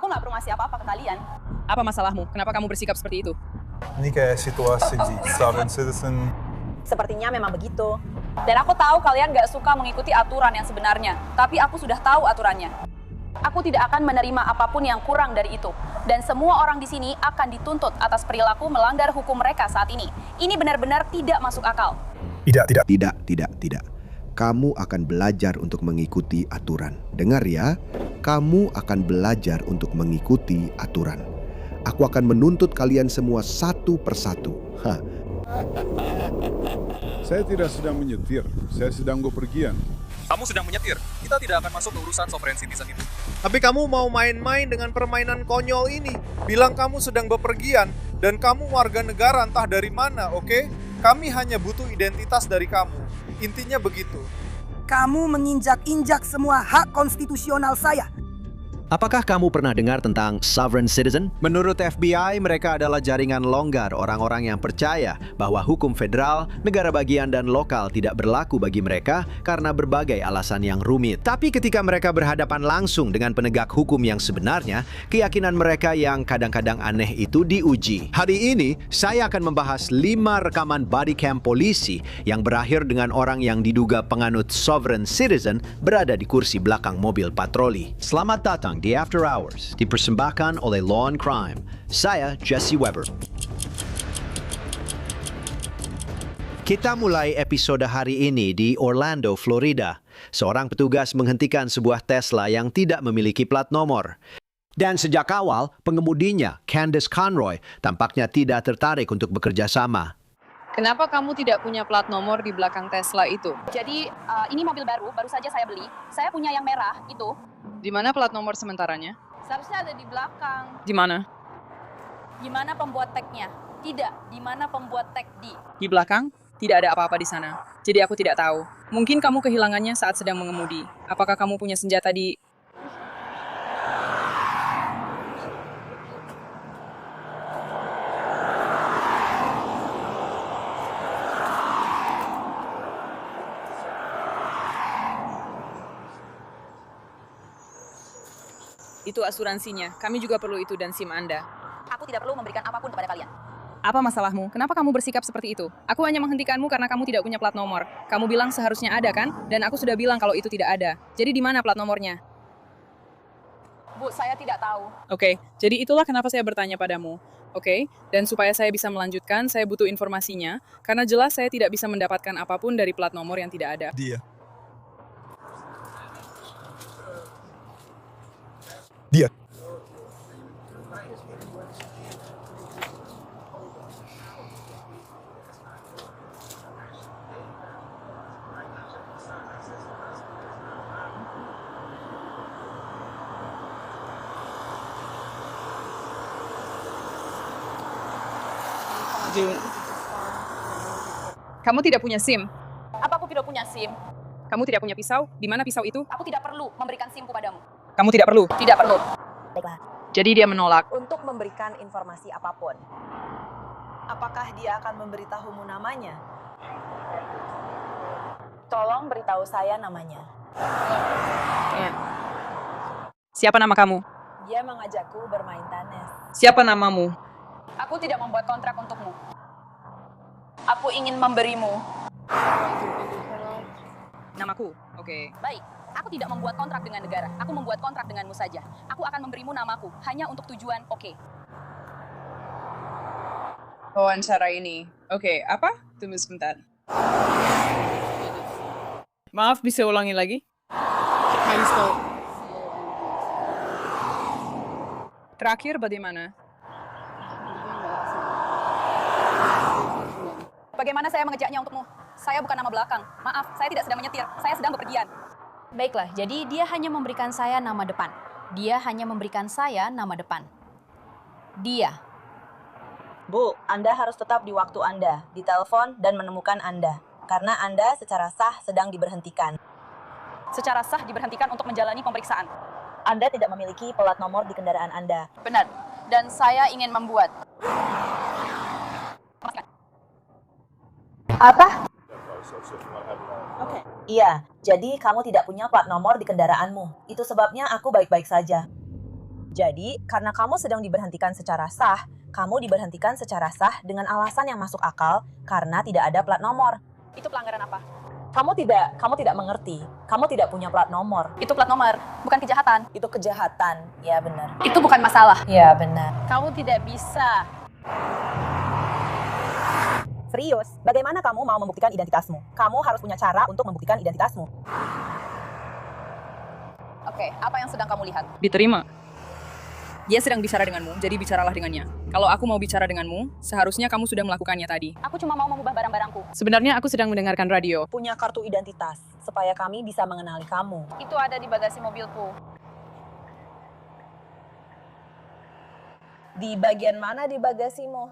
Aku nggak perlu ngasih apa-apa ke kalian. Apa masalahmu? Kenapa kamu bersikap seperti itu? Ini kayak situasi di Sovereign Citizen. Sepertinya memang begitu. Dan aku tahu kalian gak suka mengikuti aturan yang sebenarnya. Tapi aku sudah tahu aturannya. Aku tidak akan menerima apapun yang kurang dari itu. Dan semua orang di sini akan dituntut atas perilaku melanggar hukum mereka saat ini. Ini benar-benar tidak masuk akal. Tidak. Kamu akan belajar untuk mengikuti aturan. Dengar ya, kamu akan belajar untuk mengikuti aturan. Aku akan menuntut kalian semua satu persatu. Saya tidak sedang menyetir, saya sedang bepergian. Kamu sedang menyetir. Kita tidak akan masuk ke urusan sovereign citizen itu. Tapi kamu mau main-main dengan permainan konyol ini. Bilang kamu sedang bepergian dan kamu warga negara entah dari mana, oke? Kami hanya butuh identitas dari kamu. Intinya begitu. Kamu menginjak-injak semua hak konstitusional saya. Apakah kamu pernah dengar tentang Sovereign Citizen? Menurut FBI, mereka adalah jaringan longgar orang-orang yang percaya bahwa hukum federal, negara bagian, dan lokal tidak berlaku bagi mereka karena berbagai alasan yang rumit. Tapi ketika mereka berhadapan langsung dengan penegak hukum yang sebenarnya, keyakinan mereka yang kadang-kadang aneh itu diuji. Hari ini, saya akan membahas 5 rekaman body cam polisi yang berakhir dengan orang yang diduga penganut Sovereign Citizen berada di kursi belakang mobil patroli. Selamat datang di After Hours, dipersembahkan oleh Law and Crime. Saya Jesse Weber. Kita mulai episode hari ini di Orlando, Florida. Seorang petugas menghentikan sebuah Tesla yang tidak memiliki plat nomor. Dan sejak awal, pengemudinya, Candace Conroy, tampaknya tidak tertarik untuk bekerja sama. Kenapa kamu tidak punya plat nomor di belakang Tesla itu? Jadi, ini mobil baru saja saya beli. Saya punya yang merah, itu. Di mana plat nomor sementaranya? Seharusnya ada di belakang. Di mana? Di mana pembuat tag-nya? Tidak, di mana pembuat tag di? Di belakang? Tidak ada apa-apa di sana. Jadi aku tidak tahu. Mungkin kamu kehilangannya saat sedang mengemudi. Apakah kamu punya senjata di... Itu asuransinya. Kami juga perlu itu dan SIM Anda. Aku tidak perlu memberikan apapun kepada kalian. Apa masalahmu? Kenapa kamu bersikap seperti itu? Aku hanya menghentikanmu karena kamu tidak punya plat nomor. Kamu bilang seharusnya ada kan? Dan aku sudah bilang kalau itu tidak ada. Jadi di mana plat nomornya? Bu, saya tidak tahu. Oke, jadi itulah kenapa saya bertanya padamu. Oke, dan supaya saya bisa melanjutkan, saya butuh informasinya. Karena jelas saya tidak bisa mendapatkan apapun dari plat nomor yang tidak ada. Dia. Kamu tidak punya SIM. Apa aku tidak punya SIM? Kamu tidak punya pisau. Di mana pisau itu? Aku tidak perlu memberikan SIM-ku padamu. Kamu tidak perlu. Tidak perlu. Baiklah. Jadi dia menolak. Untuk memberikan informasi apapun. Apakah dia akan memberitahumu namanya? Tolong beritahu saya namanya. Siapa nama kamu? Dia mengajakku bermain tenis. Siapa namamu? Aku tidak membuat kontrak untukmu. Aku ingin memberimu. Namaku. Oke. Baik, aku tidak membuat kontrak dengan negara. Aku membuat kontrak denganmu saja. Aku akan memberimu namaku, hanya untuk tujuan oke. Wawancara ini. Oke, apa? Tunggu sebentar. Maaf, bisa ulangi lagi? Terakhir bagaimana? Bagaimana saya mengejaknya untukmu? Saya bukan nama belakang. Maaf, saya tidak sedang menyetir. Saya sedang bepergian. Baiklah, jadi dia hanya memberikan saya nama depan. Dia hanya memberikan saya nama depan. Dia. Bu, Anda harus tetap di waktu Anda, ditelepon dan menemukan Anda. Karena Anda secara sah sedang diberhentikan. Secara sah diberhentikan untuk menjalani pemeriksaan. Anda tidak memiliki plat nomor di kendaraan Anda. Benar. Dan saya ingin membuat. Apa? Iya, jadi kamu tidak punya plat nomor di kendaraanmu. Itu sebabnya aku baik-baik saja. Jadi, karena kamu sedang diberhentikan secara sah, kamu diberhentikan secara sah dengan alasan yang masuk akal karena tidak ada plat nomor. Itu pelanggaran apa? Kamu tidak mengerti. Kamu tidak punya plat nomor. Itu plat nomor, bukan kejahatan. Itu kejahatan. Ya benar. Itu bukan masalah. Ya benar. Kamu tidak bisa. Serius, bagaimana kamu mau membuktikan identitasmu? Kamu harus punya cara untuk membuktikan identitasmu. Oke, apa yang sedang kamu lihat? Diterima. Dia sedang bicara denganmu, jadi bicaralah dengannya. Kalau aku mau bicara denganmu, seharusnya kamu sudah melakukannya tadi. Aku cuma mau mengubah barang-barangku. Sebenarnya aku sedang mendengarkan radio. Punya kartu identitas, supaya kami bisa mengenali kamu. Itu ada di bagasi mobilku. Di bagian mana di bagasimu?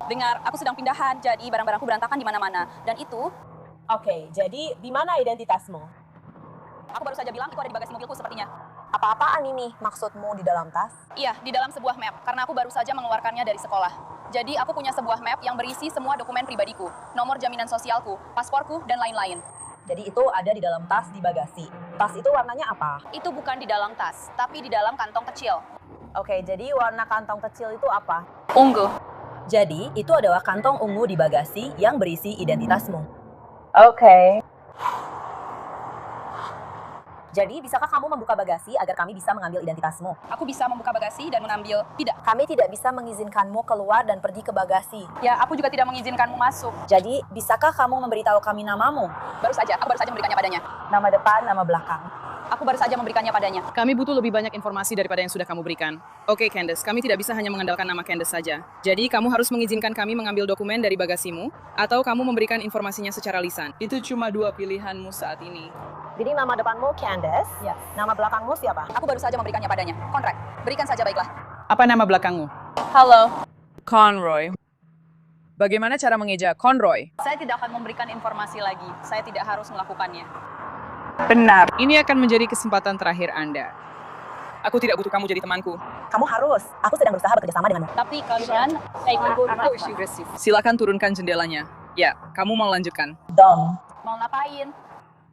Dengar, aku sedang pindahan, jadi barang-barangku berantakan di mana-mana. Dan itu, Oke, jadi di mana identitasmu? aku baru saja bilang itu ada di bagasi mobilku sepertinya. Apa-apaan ini maksudmu di dalam tas? Iya, di dalam sebuah map, karena aku baru saja mengeluarkannya dari sekolah. Jadi aku punya sebuah map yang berisi semua dokumen pribadiku, nomor jaminan sosialku, pasporku, dan lain-lain. Jadi itu ada di dalam tas di bagasi. Tas itu warnanya apa? Itu bukan di dalam tas, tapi di dalam kantong kecil. Oke, jadi warna kantong kecil itu apa? Ungu. Jadi itu adalah kantong ungu di bagasi yang berisi identitasmu. Oke. Jadi, bisakah kamu membuka bagasi agar kami bisa mengambil identitasmu? Aku bisa membuka bagasi dan mengambil. Tidak. Kami tidak bisa mengizinkanmu keluar dan pergi ke bagasi. Ya, aku juga tidak mengizinkanmu masuk. Jadi, bisakah kamu memberitahu kami namamu? Aku baru saja memberikannya padanya. Nama depan, nama belakang. Aku baru saja memberikannya padanya. Kami butuh lebih banyak informasi daripada yang sudah kamu berikan. Oke, Candace, kami tidak bisa hanya mengandalkan nama Candace saja. Jadi, kamu harus mengizinkan kami mengambil dokumen dari bagasimu, atau kamu memberikan informasinya secara lisan. Itu cuma dua pilihanmu saat ini. Jadi nama depanmu Candace? Ya. Nama belakangmu siapa? Aku baru saja memberikannya padanya. Kontrak. Berikan saja baiklah. Apa nama belakangmu? Halo. Conroy. Bagaimana cara mengeja Conroy? Saya tidak akan memberikan informasi lagi. Saya tidak harus melakukannya. Benar. Ini akan menjadi kesempatan terakhir Anda. Aku tidak butuh kamu jadi temanku. Kamu harus. Aku sedang berusaha bekerja sama denganmu. Tapi kalian Silakan turunkan jendelanya. Ya, kamu mau lanjutkan? Dom. mau ngapain?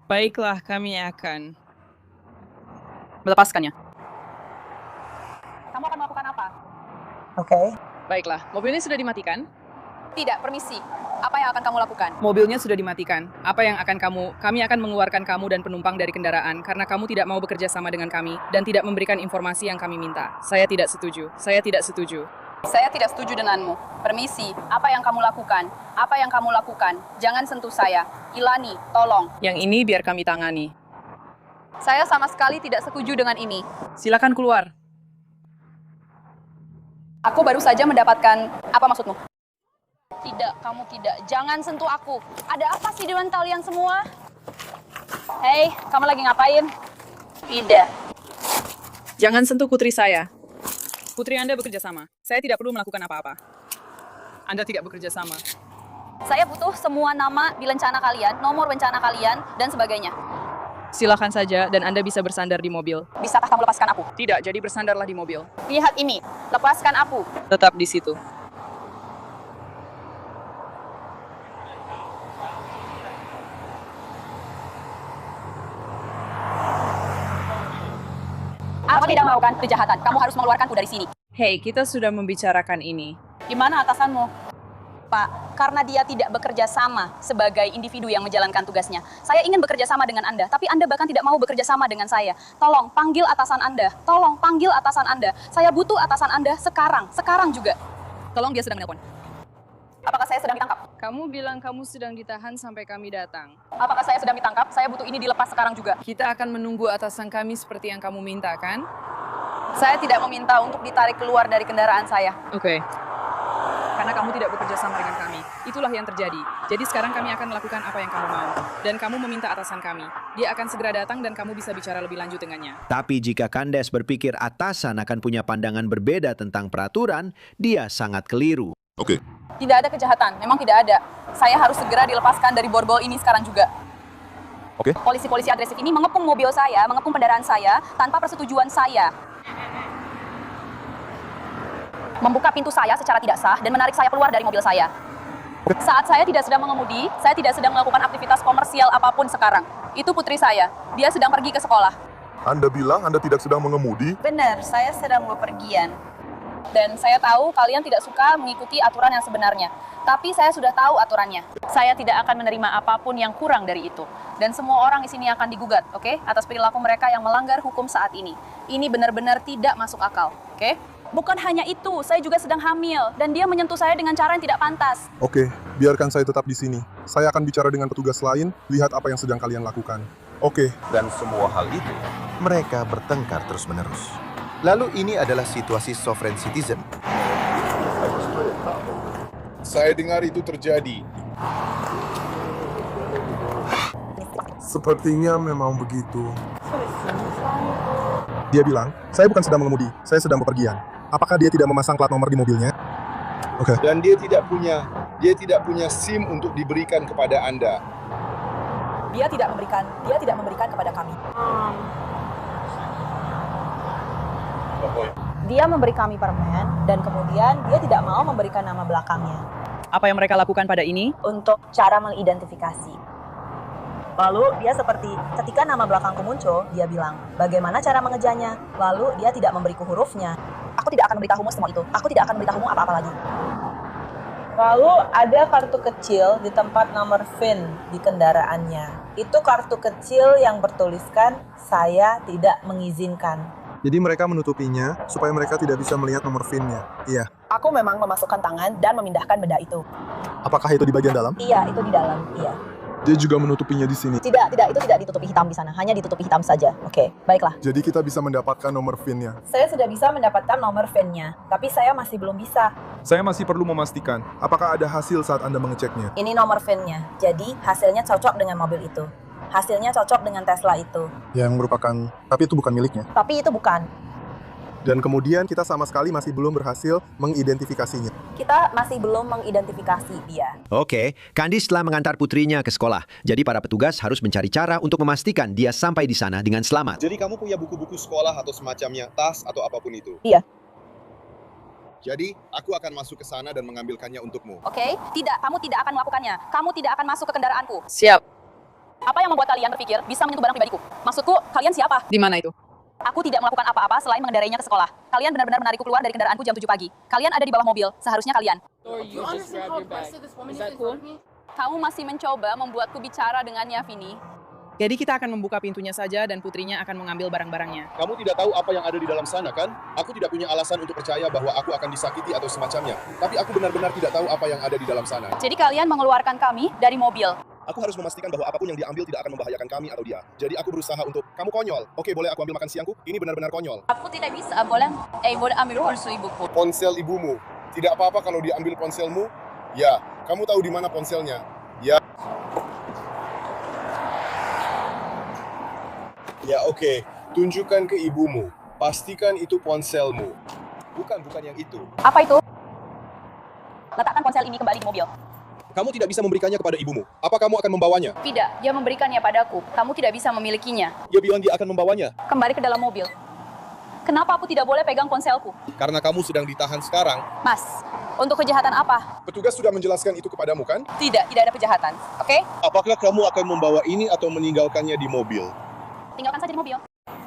Baiklah, kami akan melepaskannya. Kamu akan melakukan apa? Oke. Baiklah, mobilnya sudah dimatikan? Tidak, permisi. Apa yang akan kamu lakukan? Mobilnya sudah dimatikan. Apa yang akan kami akan mengeluarkan kamu dan penumpang dari kendaraan karena kamu tidak mau bekerja sama dengan kami dan tidak memberikan informasi yang kami minta. Saya tidak setuju. Saya tidak setuju. Saya tidak setuju denganmu. Permisi, apa yang kamu lakukan? Apa yang kamu lakukan? Jangan sentuh saya. Ilani, tolong. Yang ini biar kami tangani. Saya sama sekali tidak setuju dengan ini. Silakan keluar. Aku baru saja mendapatkan... Apa maksudmu? Tidak, kamu tidak. Jangan sentuh aku. Ada apa sih dengan kalian semua? Hei, kamu lagi ngapain? Tidak. Jangan sentuh putri saya. Putri Anda bekerja sama. Saya tidak perlu melakukan apa-apa. Anda tidak bekerja sama. Saya butuh semua nama di lencana kalian, nomor bencana kalian, dan sebagainya. Silakan saja dan Anda bisa bersandar di mobil. Bisakah kamu lepaskan aku? Tidak, jadi bersandarlah di mobil. Lihat ini. Lepaskan aku. Tetap di situ. Aku tidak melakukan kejahatan. Kamu harus mengeluarkanku dari sini. Hei, kita sudah membicarakan ini. Gimana atasanmu? Pak, karena dia tidak bekerja sama sebagai individu yang menjalankan tugasnya. Saya ingin bekerja sama dengan Anda, tapi Anda bahkan tidak mau bekerja sama dengan saya. Tolong panggil atasan Anda. Tolong panggil atasan Anda. Saya butuh atasan Anda sekarang juga. Tolong, dia sedang menelpon. Apakah saya sedang ditangkap? Kamu bilang kamu sedang ditahan sampai kami datang. Apakah saya sedang ditangkap? Saya butuh ini dilepas sekarang juga. Kita akan menunggu atasan kami seperti yang kamu minta, kan? Saya tidak meminta untuk ditarik keluar dari kendaraan saya. Oke. Karena kamu tidak bekerja sama dengan kami. Itulah yang terjadi. Jadi sekarang kami akan melakukan apa yang kamu mau. Dan kamu meminta atasan kami. Dia akan segera datang dan kamu bisa bicara lebih lanjut dengannya. Tapi jika Candace berpikir atasan akan punya pandangan berbeda tentang peraturan, dia sangat keliru. Oke. Tidak ada kejahatan, memang tidak ada. Saya harus segera dilepaskan dari borgol ini sekarang juga. Oke. Polisi-polisi agresif ini mengepung mobil saya, mengepung kendaraan saya tanpa persetujuan saya. Membuka pintu saya secara tidak sah dan menarik saya keluar dari mobil saya. Saat saya tidak sedang mengemudi, saya tidak sedang melakukan aktivitas komersial apapun sekarang. Itu putri saya. Dia sedang pergi ke sekolah. Anda bilang Anda tidak sedang mengemudi? Benar, saya sedang bepergian. Dan saya tahu kalian tidak suka mengikuti aturan yang sebenarnya. Tapi saya sudah tahu aturannya. Saya tidak akan menerima apapun yang kurang dari itu. Dan semua orang di sini akan digugat, oke? Atas perilaku mereka yang melanggar hukum saat ini. Ini benar-benar tidak masuk akal, oke? Bukan hanya itu, saya juga sedang hamil. Dan dia menyentuh saya dengan cara yang tidak pantas. Oke, biarkan saya tetap di sini. Saya akan bicara dengan petugas lain, lihat apa yang sedang kalian lakukan. Oke. Dan semua hal itu, mereka bertengkar terus-menerus. Lalu ini adalah situasi sovereign citizen. Saya dengar itu terjadi. Sepertinya memang begitu. Dia bilang, saya bukan sedang mengemudi, saya sedang bepergian. Apakah dia tidak memasang plat nomor di mobilnya? Oke. Dan dia tidak punya SIM untuk diberikan kepada Anda. Dia tidak memberikan kepada kami. Dia memberi kami permen dan kemudian dia tidak mau memberikan nama belakangnya Apa yang mereka lakukan pada ini? untuk cara mengidentifikasi. Lalu dia seperti ketika nama belakangku muncul, dia bilang, bagaimana cara mengejarnya? Lalu dia tidak memberiku hurufnya. Aku tidak akan memberitahumu semua itu. Aku tidak akan memberitahumu apa-apa lagi. Lalu ada kartu kecil di tempat nomor VIN di kendaraannya. Itu kartu kecil yang bertuliskan, saya tidak mengizinkan. Jadi mereka menutupinya supaya mereka tidak bisa melihat nomor VIN-nya. Iya. Aku memang memasukkan tangan dan memindahkan benda itu. Apakah itu di bagian dalam? Iya, itu di dalam. Iya. Dia juga menutupinya di sini. Tidak, itu tidak ditutupi hitam di sana. Hanya ditutupi hitam saja. Oke, baiklah. Jadi kita bisa mendapatkan nomor VIN-nya. Saya sudah bisa mendapatkan nomor VIN-nya, tapi saya masih belum bisa. Saya masih perlu memastikan, apakah ada hasil saat Anda mengeceknya? Ini nomor VIN-nya. Jadi, hasilnya cocok dengan mobil itu. Hasilnya cocok dengan Tesla itu. Yang merupakan, tapi itu bukan miliknya. Tapi itu bukan. Dan kemudian kita sama sekali masih belum berhasil mengidentifikasinya. Kita masih belum mengidentifikasi dia. Oke, Candice telah mengantar putrinya ke sekolah. Jadi para petugas harus mencari cara untuk memastikan dia sampai di sana dengan selamat. Jadi kamu punya buku-buku sekolah atau semacamnya, tas atau apapun itu? Iya. Jadi, aku akan masuk ke sana dan mengambilkannya untukmu. Oke? Tidak, kamu tidak akan melakukannya. Kamu tidak akan masuk ke kendaraanku. Siap. Apa yang membuat kalian berpikir bisa menyentuh barang pribadiku? Maksudku, kalian siapa? Di mana itu? Aku tidak melakukan apa-apa selain mengendarainya ke sekolah. Kalian benar-benar menarikku keluar dari kendaraanku jam 7 pagi. Kalian ada di bawah mobil, seharusnya kalian. Kamu masih mencoba membuatku bicara dengannya, Vini. Jadi kita akan membuka pintunya saja dan putrinya akan mengambil barang-barangnya. Kamu tidak tahu apa yang ada di dalam sana, kan? Aku tidak punya alasan untuk percaya bahwa aku akan disakiti atau semacamnya. Tapi aku benar-benar tidak tahu apa yang ada di dalam sana. Jadi kalian mengeluarkan kami dari mobil. Aku harus memastikan bahwa apapun yang diambil tidak akan membahayakan kami atau dia. Jadi aku berusaha untuk, kamu konyol. Oke, boleh aku ambil makan siangku? Ini benar-benar konyol. Aku tidak bisa, boleh ambil pulsu ibuku. Ponsel ibumu. Tidak apa-apa kalau dia ambil ponselmu? Ya, kamu tahu di mana ponselnya? Ya. Ya, oke. Tunjukkan ke ibumu. Pastikan itu ponselmu. Bukan yang itu. Apa itu? Letakkan ponsel ini kembali di mobil. Kamu tidak bisa memberikannya kepada ibumu. Apa kamu akan membawanya? Tidak, dia memberikannya padaku. Kamu tidak bisa memilikinya. Dia bilang dia akan membawanya. Kembali ke dalam mobil. Kenapa aku tidak boleh pegang ponselku? Karena kamu sedang ditahan sekarang. Mas, untuk kejahatan apa? Petugas sudah menjelaskan itu kepadamu, kan? Tidak ada kejahatan. Oke? Apakah kamu akan membawa ini atau meninggalkannya di mobil? Tinggalkan saja di mobil.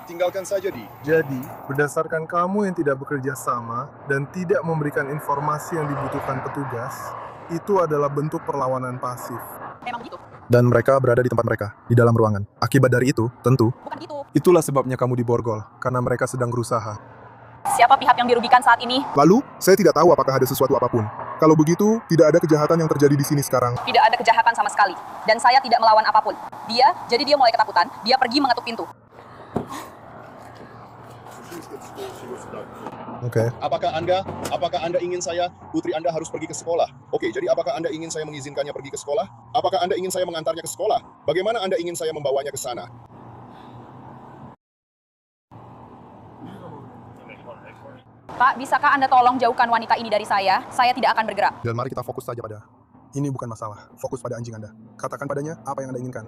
Tinggalkan saja di. Jadi, berdasarkan kamu yang tidak bekerja sama dan tidak memberikan informasi yang dibutuhkan petugas, itu adalah bentuk perlawanan pasif. Memang gitu. Dan mereka berada di tempat mereka, di dalam ruangan. Akibat dari itu, tentu, Bukan gitu. itulah sebabnya kamu diborgol, karena mereka sedang berusaha. Siapa pihak yang dirugikan saat ini? Lalu, saya tidak tahu apakah ada sesuatu apapun. Kalau begitu, tidak ada kejahatan yang terjadi di sini sekarang. Tidak ada kejahatan sama sekali. Dan saya tidak melawan apapun. Jadi dia mulai ketakutan, dia pergi mengetuk pintu. Oke. Apakah Anda ingin putri Anda harus pergi ke sekolah? Oke, jadi apakah Anda ingin saya mengizinkannya pergi ke sekolah? Apakah Anda ingin saya mengantarnya ke sekolah? Bagaimana Anda ingin saya membawanya ke sana? Pak, bisakah Anda tolong jauhkan wanita ini dari saya? Saya tidak akan bergerak. Dan mari kita fokus saja pada, ini bukan masalah. Fokus pada anjing Anda. Katakan padanya apa yang Anda inginkan.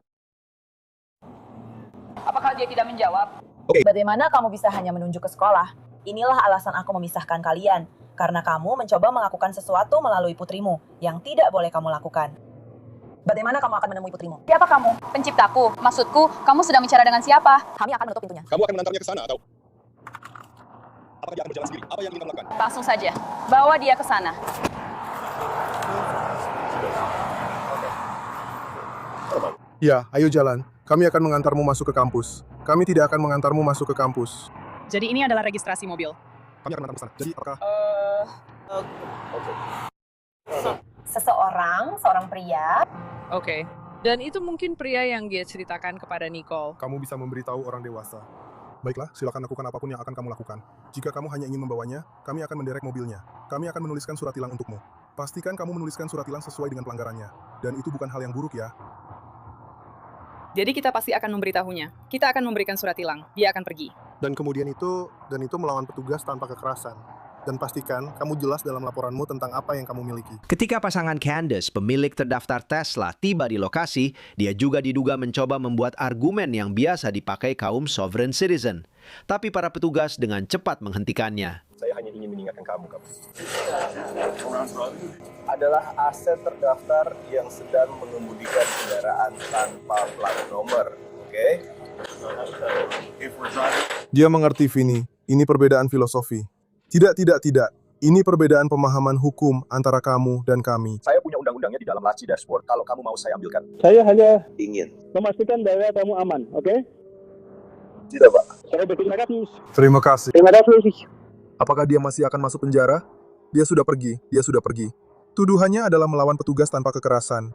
Apakah dia tidak menjawab? Bagaimana kamu bisa hanya menunjuk ke sekolah? Inilah alasan aku memisahkan kalian. Karena kamu mencoba melakukan sesuatu melalui putrimu yang tidak boleh kamu lakukan. Bagaimana kamu akan menemui putrimu? Siapa kamu? Penciptaku. Maksudku, kamu sedang bicara dengan siapa? Kami akan menutup pintunya. Kamu akan mengantarnya ke sana atau? Apakah dia akan berjalan sendiri? Apa yang ingin kamu lakukan? Langsung saja. Bawa dia ke sana. Ya, ayo jalan. Kami akan mengantarmu masuk ke kampus. Kami tidak akan mengantarmu masuk ke kampus. Jadi ini adalah registrasi mobil. Kami akan mengantarmu ke sana. Jadi apakah... Seorang pria. Oke. Dan itu mungkin pria yang dia ceritakan kepada Nicole. Kamu bisa memberitahu orang dewasa. Baiklah, silakan lakukan apapun yang akan kamu lakukan. Jika kamu hanya ingin membawanya, kami akan menderek mobilnya. Kami akan menuliskan surat tilang untukmu. Pastikan kamu menuliskan surat tilang sesuai dengan pelanggarannya. Dan itu bukan hal yang buruk ya. Jadi kita pasti akan memberitahunya. Kita akan memberikan surat tilang. Dia akan pergi. Dan kemudian itu melawan petugas tanpa kekerasan. Dan pastikan kamu jelas dalam laporanmu tentang apa yang kamu miliki. Ketika pasangan Candace, pemilik terdaftar Tesla, tiba di lokasi, dia juga diduga mencoba membuat argumen yang biasa dipakai kaum sovereign citizen. Tapi para petugas dengan cepat menghentikannya. Saya hanya ingin mengingatkan kamu. Adalah aset terdaftar yang sedang mengemudikan kendaraan tanpa plat nomor. Oke? Dia mengerti, Vini. Ini perbedaan filosofi. Tidak. Ini perbedaan pemahaman hukum antara kamu dan kami. Saya punya undang-undangnya di dalam laci dashboard. Kalau kamu mau saya ambilkan. Saya hanya Ingin. memastikan bahwa kamu aman, oke? Tidak, Pak. Saya berterima kasih. Terima kasih. Terima kasih. Apakah dia masih akan masuk penjara? Dia sudah pergi. Tuduhannya adalah melawan petugas tanpa kekerasan.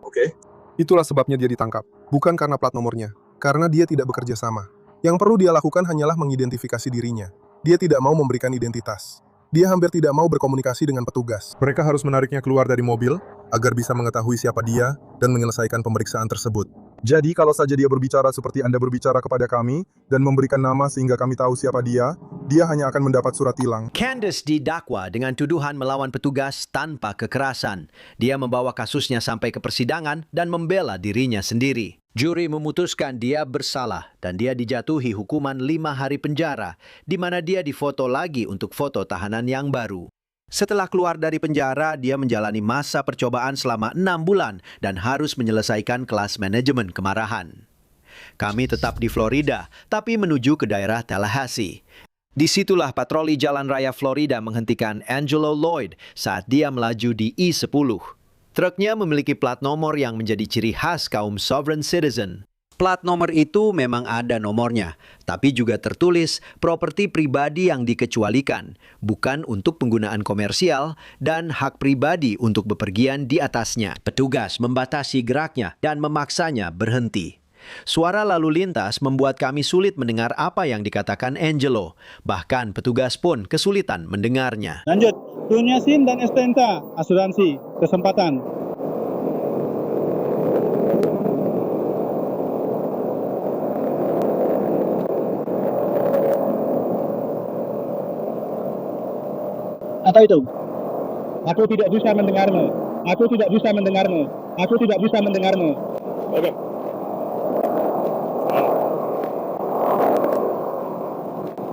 Oke. Itulah sebabnya dia ditangkap. Bukan karena plat nomornya. Karena dia tidak bekerja sama. Yang perlu dia lakukan hanyalah mengidentifikasi dirinya. Dia tidak mau memberikan identitas. Dia hampir tidak mau berkomunikasi dengan petugas. Mereka harus menariknya keluar dari mobil agar bisa mengetahui siapa dia dan menyelesaikan pemeriksaan tersebut. Jadi kalau saja dia berbicara seperti Anda berbicara kepada kami dan memberikan nama sehingga kami tahu siapa dia hanya akan mendapat surat tilang. Candace didakwa dengan tuduhan melawan petugas tanpa kekerasan. Dia membawa kasusnya sampai ke persidangan dan membela dirinya sendiri. Juri memutuskan dia bersalah dan dia dijatuhi hukuman 5 hari penjara, di mana dia difoto lagi untuk foto tahanan yang baru. Setelah keluar dari penjara, dia menjalani masa percobaan selama 6 bulan dan harus menyelesaikan kelas manajemen kemarahan. Kami tetap di Florida, tapi menuju ke daerah Tallahassee. Disitulah patroli Jalan Raya Florida menghentikan Angelo Lloyd saat dia melaju di I-10. Truknya memiliki plat nomor yang menjadi ciri khas kaum sovereign citizen. Plat nomor itu memang ada nomornya, tapi juga tertulis properti pribadi yang dikecualikan, bukan untuk penggunaan komersial dan hak pribadi untuk bepergian di atasnya. Petugas membatasi geraknya dan memaksanya berhenti. Suara lalu lintas membuat kami sulit mendengar apa yang dikatakan Angelo. Bahkan petugas pun kesulitan mendengarnya. Lanjut, punya SIM dan STNK, asuransi, kesempatan. Apa itu? Aku tidak bisa mendengarmu. Oke.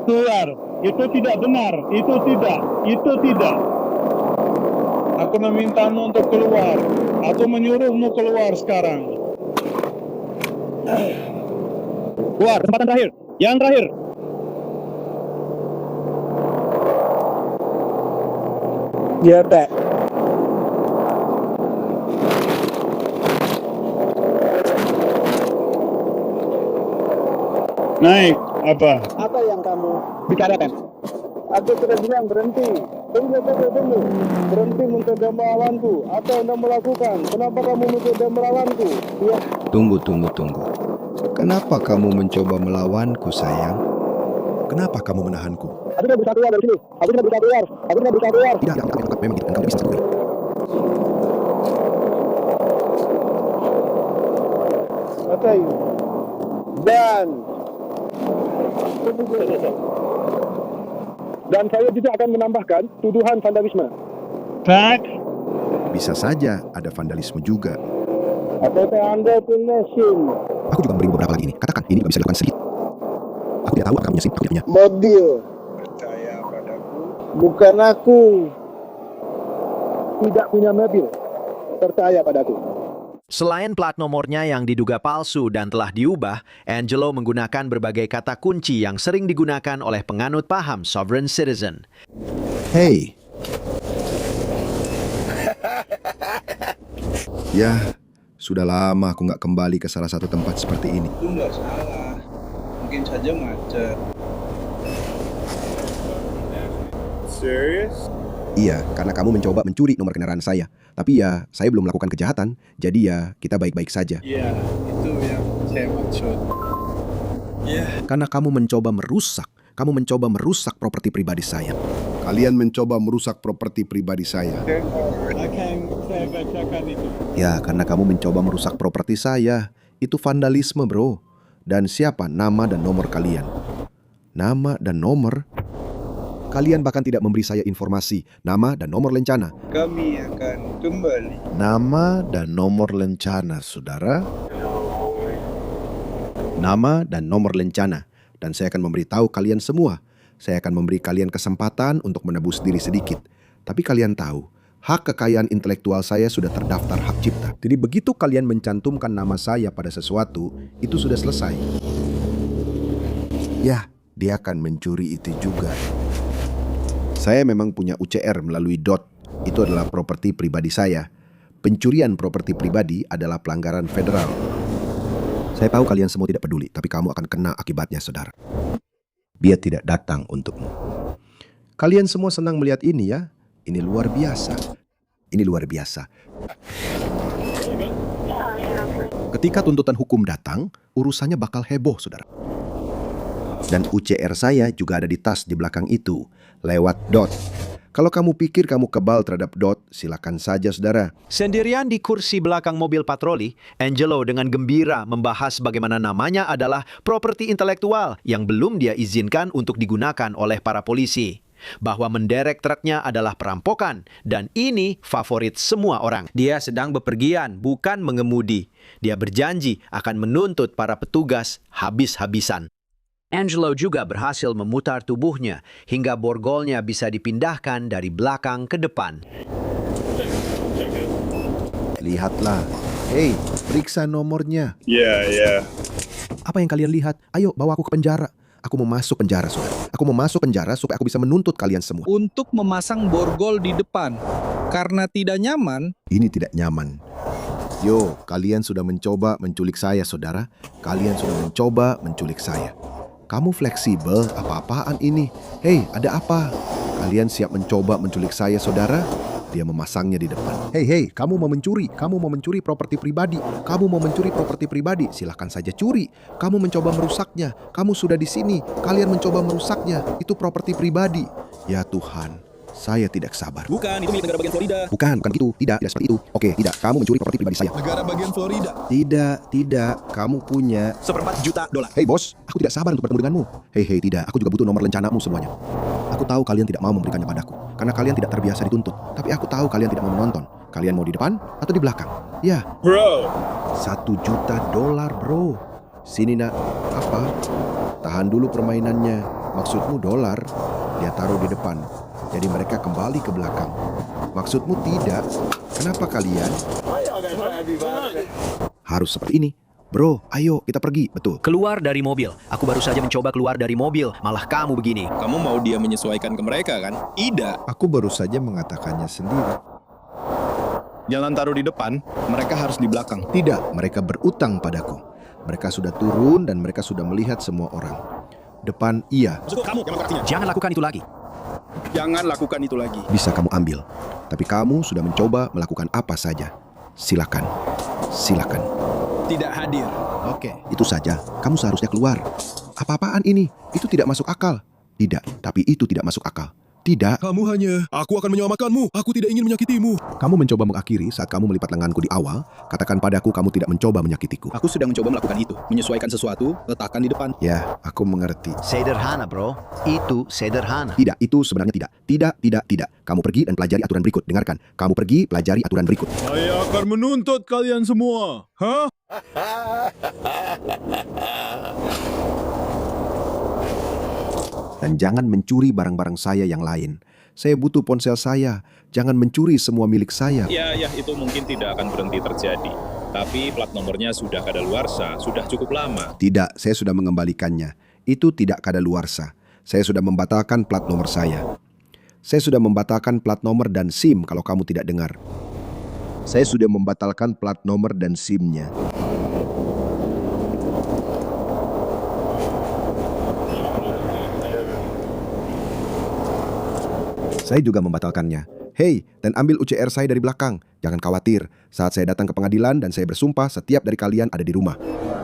Keluar. Itu tidak benar. Itu tidak. Aku memintamu untuk keluar. Aku menyuruhmu keluar sekarang. Keluar, kesempatan terakhir. Yang terakhir. Getek. Naik. Apa? Apa yang kamu bicarakan? Aku sudah bilang berhenti. Tunggu. Berhenti mencoba melawanku. Apa yang Anda melakukan? Kenapa kamu mencoba melawanku? Ya. Tunggu. Kenapa kamu mencoba melawanku, sayang? Kenapa kamu menahanku? Aku tidak bisa keluar dari sini. Tidak, memang tidak. Kamu bisa keluar. Oke. Dan saya juga akan menambahkan tuduhan vandalisme. Tak. Bisa saja ada vandalisme juga. Apakah Anda punya SIM? Aku juga memberi beberapa lagi ini. Katakan, ini nggak bisa dilakukan sedikit. Aku tidak tahu apakah punya SIM. Aku tidak punya. Mobil. Percaya padaku. Bukan aku. Tidak punya mobil. Percaya padaku. Selain plat nomornya yang diduga palsu dan telah diubah, Angelo menggunakan berbagai kata kunci yang sering digunakan oleh penganut paham sovereign citizen. Hey. Ya, sudah lama aku nggak kembali ke salah satu tempat seperti ini. Itu nggak salah. Mungkin saja macet. Serious? Iya, karena kamu mencoba mencuri nomor kendaraan saya. Tapi ya, saya belum melakukan kejahatan. Jadi ya, kita baik-baik saja. Iya, itu yang saya maksud. Iya. Karena kamu mencoba merusak properti pribadi saya. Kalian mencoba merusak properti pribadi saya. Akan saya bacakan itu. Ya, karena kamu mencoba merusak properti saya. Itu vandalisme, bro. Dan siapa nama dan nomor kalian? Nama dan nomor? Kalian bahkan tidak memberi saya informasi, nama dan nomor lencana. Kami akan kembali. Nama dan nomor lencana, saudara. Nama dan nomor lencana. Dan saya akan memberitahu kalian semua. Saya akan memberi kalian kesempatan untuk menebus diri sedikit. Tapi kalian tahu, hak kekayaan intelektual saya sudah terdaftar hak cipta. Jadi begitu kalian mencantumkan nama saya pada sesuatu, itu sudah selesai. Ya, dia akan mencuri itu juga. Saya memang punya UCR melalui DOT. Itu adalah properti pribadi saya. Pencurian properti pribadi adalah pelanggaran federal. Saya tahu kalian semua tidak peduli, tapi kamu akan kena akibatnya, saudara. Dia tidak datang untukmu. Kalian semua senang melihat ini ya? Ini luar biasa. Ini luar biasa. Ketika tuntutan hukum datang, urusannya bakal heboh, saudara. Dan UCR saya juga ada di tas di belakang itu, lewat DOT. Kalau kamu pikir kamu kebal terhadap DOT, silakan saja, saudara. Sendirian di kursi belakang mobil patroli, Angelo dengan gembira membahas bagaimana namanya adalah properti intelektual yang belum dia izinkan untuk digunakan oleh para polisi. Bahwa menderek truknya adalah perampokan, dan ini favorit semua orang. Dia sedang bepergian, bukan mengemudi. Dia berjanji akan menuntut para petugas habis-habisan. Angelo juga berhasil memutar tubuhnya hingga borgolnya bisa dipindahkan dari belakang ke depan. Lihatlah. Hei, periksa nomornya. Ya. Apa yang kalian lihat? Ayo, bawa aku ke penjara. Aku mau masuk penjara, saudara. Aku mau masuk penjara supaya aku bisa menuntut kalian semua. Untuk memasang borgol di depan. Karena tidak nyaman. Ini tidak nyaman. Yo, kalian sudah mencoba menculik saya, saudara. Kalian sudah mencoba menculik saya. Kamu fleksibel, apa-apaan ini? Hei, ada apa? Kalian siap mencoba menculik saya, saudara? Dia memasangnya di depan. Hei, kamu mau mencuri? Kamu mau mencuri properti pribadi? Kamu mau mencuri properti pribadi? Silahkan saja curi. Kamu mencoba merusaknya. Kamu sudah di sini. Kalian mencoba merusaknya. Itu properti pribadi. Ya Tuhan. Saya tidak sabar. Bukan, itu milik negara bagian Florida. Bukan gitu. Tidak seperti itu. Oke, tidak. Kamu mencuri properti pribadi saya. Negara bagian Florida. Tidak. Kamu punya $1/4 juta. Hei bos, aku tidak sabar untuk bertemu denganmu. Hei, tidak. Aku juga butuh nomor lencanamu semuanya. Aku tahu kalian tidak mau memberikannya padaku. Karena kalian tidak terbiasa dituntut. Tapi aku tahu kalian tidak mau menonton. Kalian mau di depan atau di belakang? Ya. Bro. $1 juta, bro. Sini nak. Apa? Tahan dulu permainannya. Maksudmu dolar? Dia taruh di depan. Jadi mereka kembali ke belakang. Maksudmu tidak? Kenapa kalian harus seperti ini? Bro, ayo kita pergi. Betul. Keluar dari mobil. Aku baru saja mencoba keluar dari mobil. Malah kamu begini. Kamu mau dia menyesuaikan ke mereka kan? Tidak. Aku baru saja mengatakannya sendiri. Jangan taruh di depan. Mereka harus di belakang. Tidak, mereka berutang padaku. Mereka sudah turun dan mereka sudah melihat semua orang. Depan, iya. Kamu yang melakukan. Jangan lakukan itu lagi. Jangan lakukan itu lagi. Bisa kamu ambil. Tapi kamu sudah mencoba melakukan apa saja. Silakan. Tidak hadir. Oke. Itu saja. Kamu seharusnya keluar. Apa-apaan ini? Itu tidak masuk akal. Tidak, tapi itu tidak masuk akal. Tidak. Kamu hanya, aku akan menyelamatkanmu. Aku tidak ingin menyakitimu. Kamu mencoba mengakhiri saat kamu melipat lenganku di awal. Katakan padaku kamu tidak mencoba menyakitiku. Aku sedang mencoba melakukan itu. Menyesuaikan sesuatu, letakkan di depan. Ya, aku mengerti. Sederhana, bro. Itu sederhana. Tidak, itu sebenarnya tidak. Tidak. Kamu pergi dan pelajari aturan berikut. Dengarkan. Kamu pergi, pelajari aturan berikut. Saya akan menuntut kalian semua. Hah? Dan jangan mencuri barang-barang saya yang lain. Saya butuh ponsel saya. Jangan mencuri semua milik saya. Ya, itu mungkin tidak akan berhenti terjadi. Tapi plat nomornya sudah kadaluarsa, sudah cukup lama. Tidak, saya sudah mengembalikannya. Itu tidak kadaluarsa. Saya sudah membatalkan plat nomor saya. Saya sudah membatalkan plat nomor dan SIM kalau kamu tidak dengar. Saya sudah membatalkan plat nomor dan SIM-nya. Saya juga membatalkannya. Hei, dan ambil UCR saya dari belakang. Jangan khawatir, saat saya datang ke pengadilan dan saya bersumpah setiap dari kalian ada di rumah.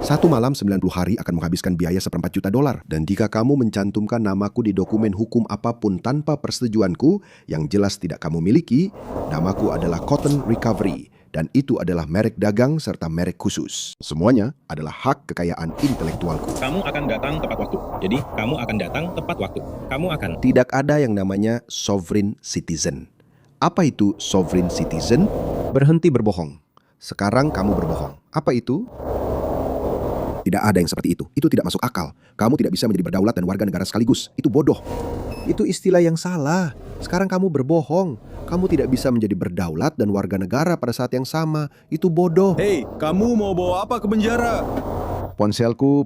1 malam 90 hari akan menghabiskan biaya $1,4 juta. Dan jika kamu mencantumkan namaku di dokumen hukum apapun tanpa persetujuanku, yang jelas tidak kamu miliki, namaku adalah Cotton Recovery. Dan itu adalah merek dagang serta merek khusus. Semuanya adalah hak kekayaan intelektualku. Kamu akan datang tepat waktu. Jadi, kamu akan datang tepat waktu. Kamu akan... Tidak ada yang namanya sovereign citizen. Apa itu sovereign citizen? Berhenti berbohong. Sekarang kamu berbohong. Apa itu? Tidak ada yang seperti itu. Itu tidak masuk akal. Kamu tidak bisa menjadi berdaulat dan warga negara sekaligus. Itu bodoh. Itu istilah yang salah. Sekarang kamu berbohong. Kamu tidak bisa menjadi berdaulat dan warga negara pada saat yang sama. Itu bodoh. Hei, kamu mau bawa apa ke penjara? Ponselku,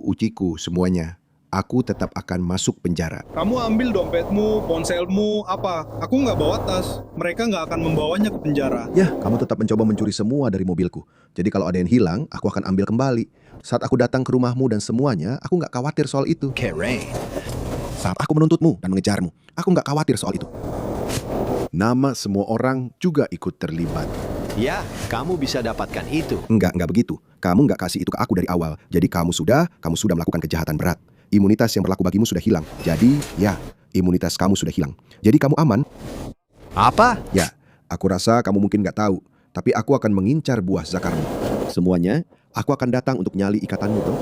uciku, semuanya. Aku tetap akan masuk penjara. Kamu ambil dompetmu, ponselmu, apa? Aku nggak bawa tas. Mereka nggak akan membawanya ke penjara. Ya, kamu tetap mencoba mencuri semua dari mobilku. Jadi kalau ada yang hilang, aku akan ambil kembali. Saat aku datang ke rumahmu dan semuanya, aku nggak khawatir soal itu. Keren. Saat aku menuntutmu dan mengejarmu, aku nggak khawatir soal itu. Nama semua orang juga ikut terlibat. Ya, kamu bisa dapatkan itu. Enggak begitu. Kamu nggak kasih itu ke aku dari awal. Jadi kamu sudah melakukan kejahatan berat. Imunitas yang berlaku bagimu sudah hilang. Jadi, ya, imunitas kamu sudah hilang. Jadi kamu aman. Apa? Ya, aku rasa kamu mungkin nggak tahu. Tapi aku akan mengincar buah zakarmu. Semuanya, aku akan datang untuk nyali ikatanmu, bro.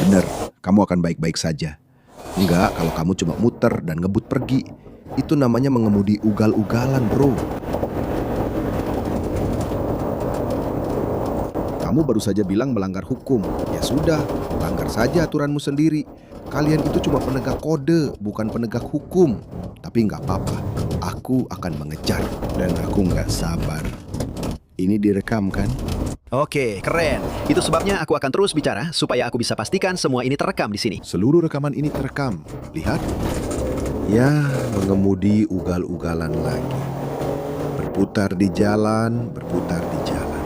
Bener, kamu akan baik-baik saja. Enggak, kalau kamu cuma muter dan ngebut pergi. Itu namanya mengemudi ugal-ugalan, bro. Kamu baru saja bilang melanggar hukum. Ya sudah, langgar saja aturanmu sendiri. Kalian itu cuma penegak kode, bukan penegak hukum. Tapi nggak apa-apa, aku akan mengejar. Dan aku nggak sabar. Ini direkam kan? Oke, keren. Itu sebabnya aku akan terus bicara supaya aku bisa pastikan semua ini terekam di sini. Seluruh rekaman ini terekam. Lihat. Ya, mengemudi ugal-ugalan lagi. Berputar di jalan, berputar di jalan.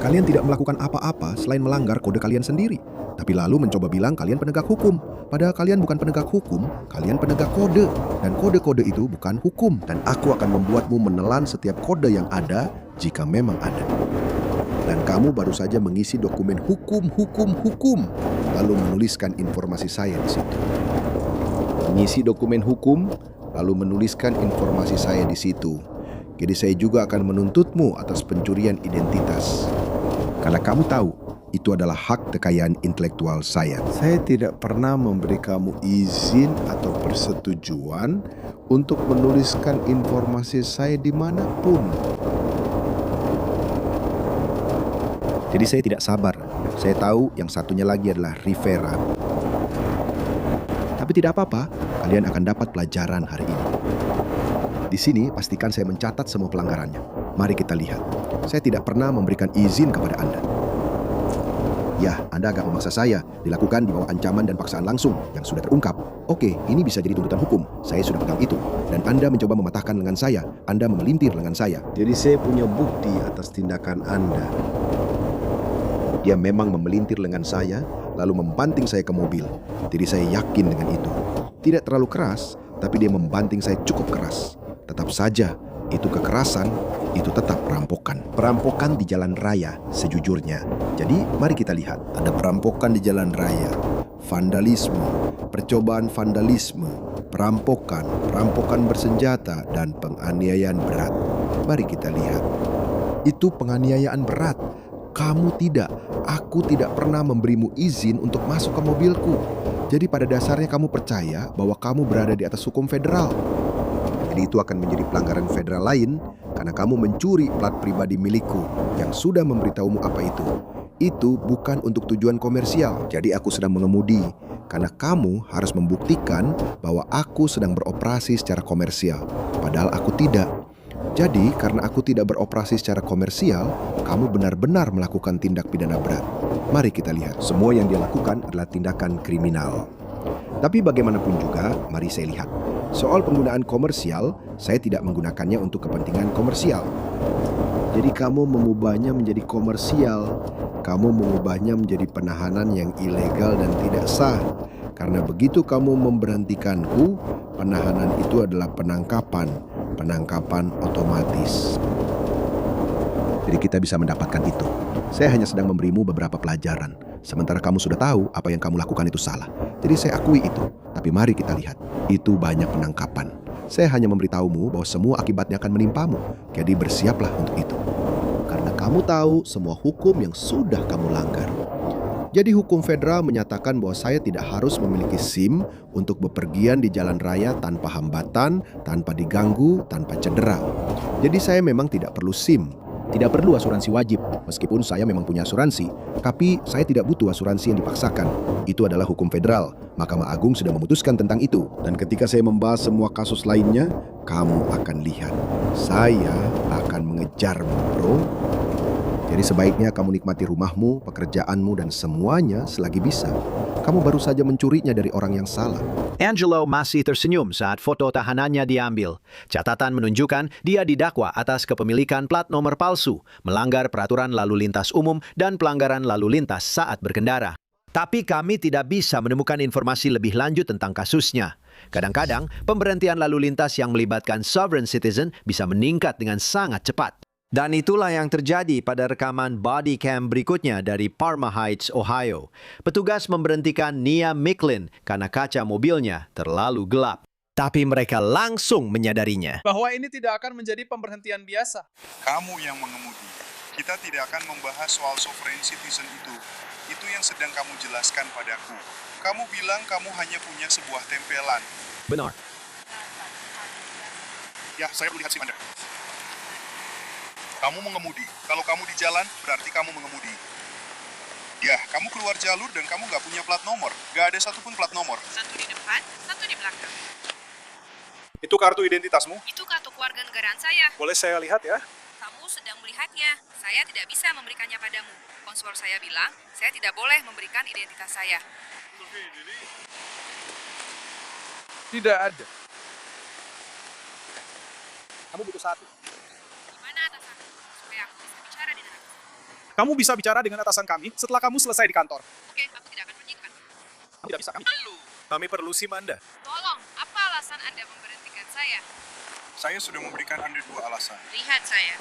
Kalian tidak melakukan apa-apa selain melanggar kode kalian sendiri. Tapi lalu mencoba bilang kalian penegak hukum. Padahal kalian bukan penegak hukum, kalian penegak kode. Dan kode-kode itu bukan hukum. Dan aku akan membuatmu menelan setiap kode yang ada jika memang ada. Dan kamu baru saja mengisi dokumen hukum, lalu menuliskan informasi saya di situ. Mengisi dokumen hukum, lalu menuliskan informasi saya di situ. Jadi saya juga akan menuntutmu atas pencurian identitas. Karena kamu tahu, itu adalah hak kekayaan intelektual saya. Saya tidak pernah memberi kamu izin atau persetujuan untuk menuliskan informasi saya dimanapun. Jadi saya tidak sabar. Saya tahu yang satunya lagi adalah Rivera. Tapi tidak apa-apa, kalian akan dapat pelajaran hari ini. Di sini pastikan saya mencatat semua pelanggarannya. Mari kita lihat. Saya tidak pernah memberikan izin kepada Anda. Ya, Anda agak memaksa saya. Dilakukan di bawah ancaman dan paksaan langsung yang sudah terungkap. Oke, ini bisa jadi tuntutan hukum. Saya sudah pegang itu. Dan Anda mencoba mematahkan lengan saya. Anda memelintir lengan saya. Jadi saya punya bukti atas tindakan Anda. Dia memang memelintir lengan saya, lalu membanting saya ke mobil. Jadi saya yakin dengan itu. Tidak terlalu keras, tapi dia membanting saya cukup keras. Tetap saja, itu kekerasan, itu tetap perampokan. Perampokan di jalan raya, sejujurnya. Jadi, mari kita lihat. Ada perampokan di jalan raya, vandalisme, percobaan vandalisme, perampokan, perampokan bersenjata, dan penganiayaan berat. Mari kita lihat. Itu penganiayaan berat. Kamu tidak, aku tidak pernah memberimu izin untuk masuk ke mobilku. Jadi pada dasarnya kamu percaya bahwa kamu berada di atas hukum federal. Jadi itu akan menjadi pelanggaran federal lain karena kamu mencuri plat pribadi milikku yang sudah memberitahumu apa itu. Itu bukan untuk tujuan komersial. Jadi aku sedang mengemudi karena kamu harus membuktikan bahwa aku sedang beroperasi secara komersial. Padahal aku tidak. Jadi, karena aku tidak beroperasi secara komersial, kamu benar-benar melakukan tindak pidana berat. Mari kita lihat, semua yang dia lakukan adalah tindakan kriminal. Tapi bagaimanapun juga, mari saya lihat. Soal penggunaan komersial, saya tidak menggunakannya untuk kepentingan komersial. Jadi kamu mengubahnya menjadi komersial. Kamu mengubahnya menjadi penahanan yang ilegal dan tidak sah. Karena begitu kamu memberhentikanku, penahanan itu adalah penangkapan otomatis. Jadi kita bisa mendapatkan itu. Saya hanya sedang memberimu beberapa pelajaran. Sementara kamu sudah tahu apa yang kamu lakukan itu salah. Jadi saya akui itu. Tapi mari kita lihat. Itu banyak penangkapan. Saya hanya memberitahumu bahwa semua akibatnya akan menimpamu. Jadi bersiaplah untuk itu. Karena kamu tahu semua hukum yang sudah kamu langgar. Jadi hukum federal menyatakan bahwa saya tidak harus memiliki SIM untuk bepergian di jalan raya tanpa hambatan, tanpa diganggu, tanpa cedera. Jadi saya memang tidak perlu SIM. Tidak perlu asuransi wajib, meskipun saya memang punya asuransi. Tapi saya tidak butuh asuransi yang dipaksakan. Itu adalah hukum federal. Mahkamah Agung sudah memutuskan tentang itu. Dan ketika saya membahas semua kasus lainnya, kamu akan lihat. Saya akan mengejarmu, bro. Jadi sebaiknya kamu nikmati rumahmu, pekerjaanmu, dan semuanya selagi bisa. Kamu baru saja mencurinya dari orang yang salah. Angelo masih tersenyum saat foto tahanannya diambil. Catatan menunjukkan dia didakwa atas kepemilikan plat nomor palsu, melanggar peraturan lalu lintas umum, dan pelanggaran lalu lintas saat berkendara. Tapi kami tidak bisa menemukan informasi lebih lanjut tentang kasusnya. Kadang-kadang, pemberhentian lalu lintas yang melibatkan sovereign citizen bisa meningkat dengan sangat cepat. Dan itulah yang terjadi pada rekaman body cam berikutnya dari Parma Heights, Ohio. Petugas memberhentikan Nia Micklin karena kaca mobilnya terlalu gelap. Tapi mereka langsung menyadarinya. Bahwa ini tidak akan menjadi pemberhentian biasa. Kamu yang mengemudi. Kita tidak akan membahas soal sovereign citizen itu. Itu yang sedang kamu jelaskan padaku. Kamu bilang kamu hanya punya sebuah tempelan. Benar. Ya, saya melihat SIM Anda. Kamu mengemudi. Kalau kamu di jalan, berarti kamu mengemudi. Ya, kamu keluar jalur dan kamu nggak punya plat nomor. Nggak ada satupun plat nomor. Satu di depan, satu di belakang. Itu kartu identitasmu? Itu kartu keluarga negaraan saya. Boleh saya lihat ya? Kamu sedang melihatnya. Saya tidak bisa memberikannya padamu. Konselor saya bilang, saya tidak boleh memberikan identitas saya. Tidak ada. Kamu butuh satu. Gimana atasanku? Supaya aku bisa bicara dengan atasan. Kamu bisa bicara dengan atasan kami setelah kamu selesai di kantor. Oke, aku tidak akan pergi ke kantor. Kamu tidak bisa kami. Kami perlu SIM Anda. Tolong, apa alasan Anda memberhentikan saya? Saya sudah memberikan Anda 2 alasan. Lihat saya.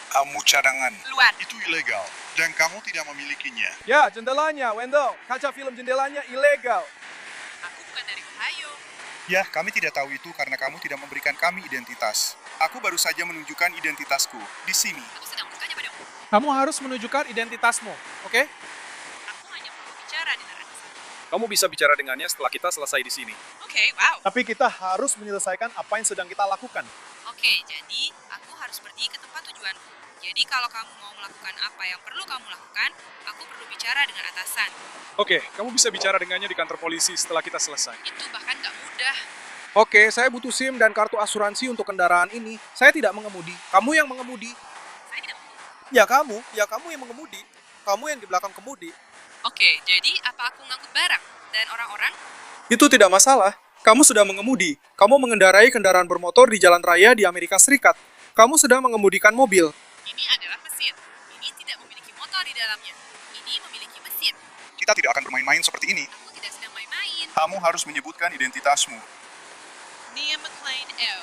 Kamu cadangan. Luar. Itu ilegal. Dan kamu tidak memilikinya. Ya, jendelanya, Wendell. Kaca film jendelanya ilegal. Aku bukan dari Ohio. Ya, kami tidak tahu itu karena kamu tidak memberikan kami identitas. Aku baru saja menunjukkan identitasku di sini. Aku sedang bertanya padamu. Kamu harus menunjukkan identitasmu, oke? Aku hanya perlu bicara dengan atasan. Kamu bisa bicara dengannya setelah kita selesai di sini. Oke, wow. Tapi kita harus menyelesaikan apa yang sedang kita lakukan. Oke, jadi aku harus pergi ke tempat tujuanku. Jadi kalau kamu mau melakukan apa yang perlu kamu lakukan, aku perlu bicara dengan atasan. Oke, kamu bisa bicara dengannya di kantor polisi setelah kita selesai. Itu bahkan gak mudah. Oke, saya butuh SIM dan kartu asuransi untuk kendaraan ini. Saya tidak mengemudi. Kamu yang mengemudi. Saya tidak mengemudi. Ya kamu yang mengemudi. Kamu yang di belakang kemudi. Oke, jadi apa aku ngangkut barang? Dan orang-orang? Itu tidak masalah. Kamu sudah mengemudi. Kamu mengendarai kendaraan bermotor di jalan raya di Amerika Serikat. Kamu sedang mengemudikan mobil. Ini adalah mesin. Ini tidak memiliki motor di dalamnya. Ini memiliki mesin. Kita tidak akan bermain-main seperti ini. Aku tidak sedang main-main. Kamu harus menyebutkan identitasmu. Nia McLean L.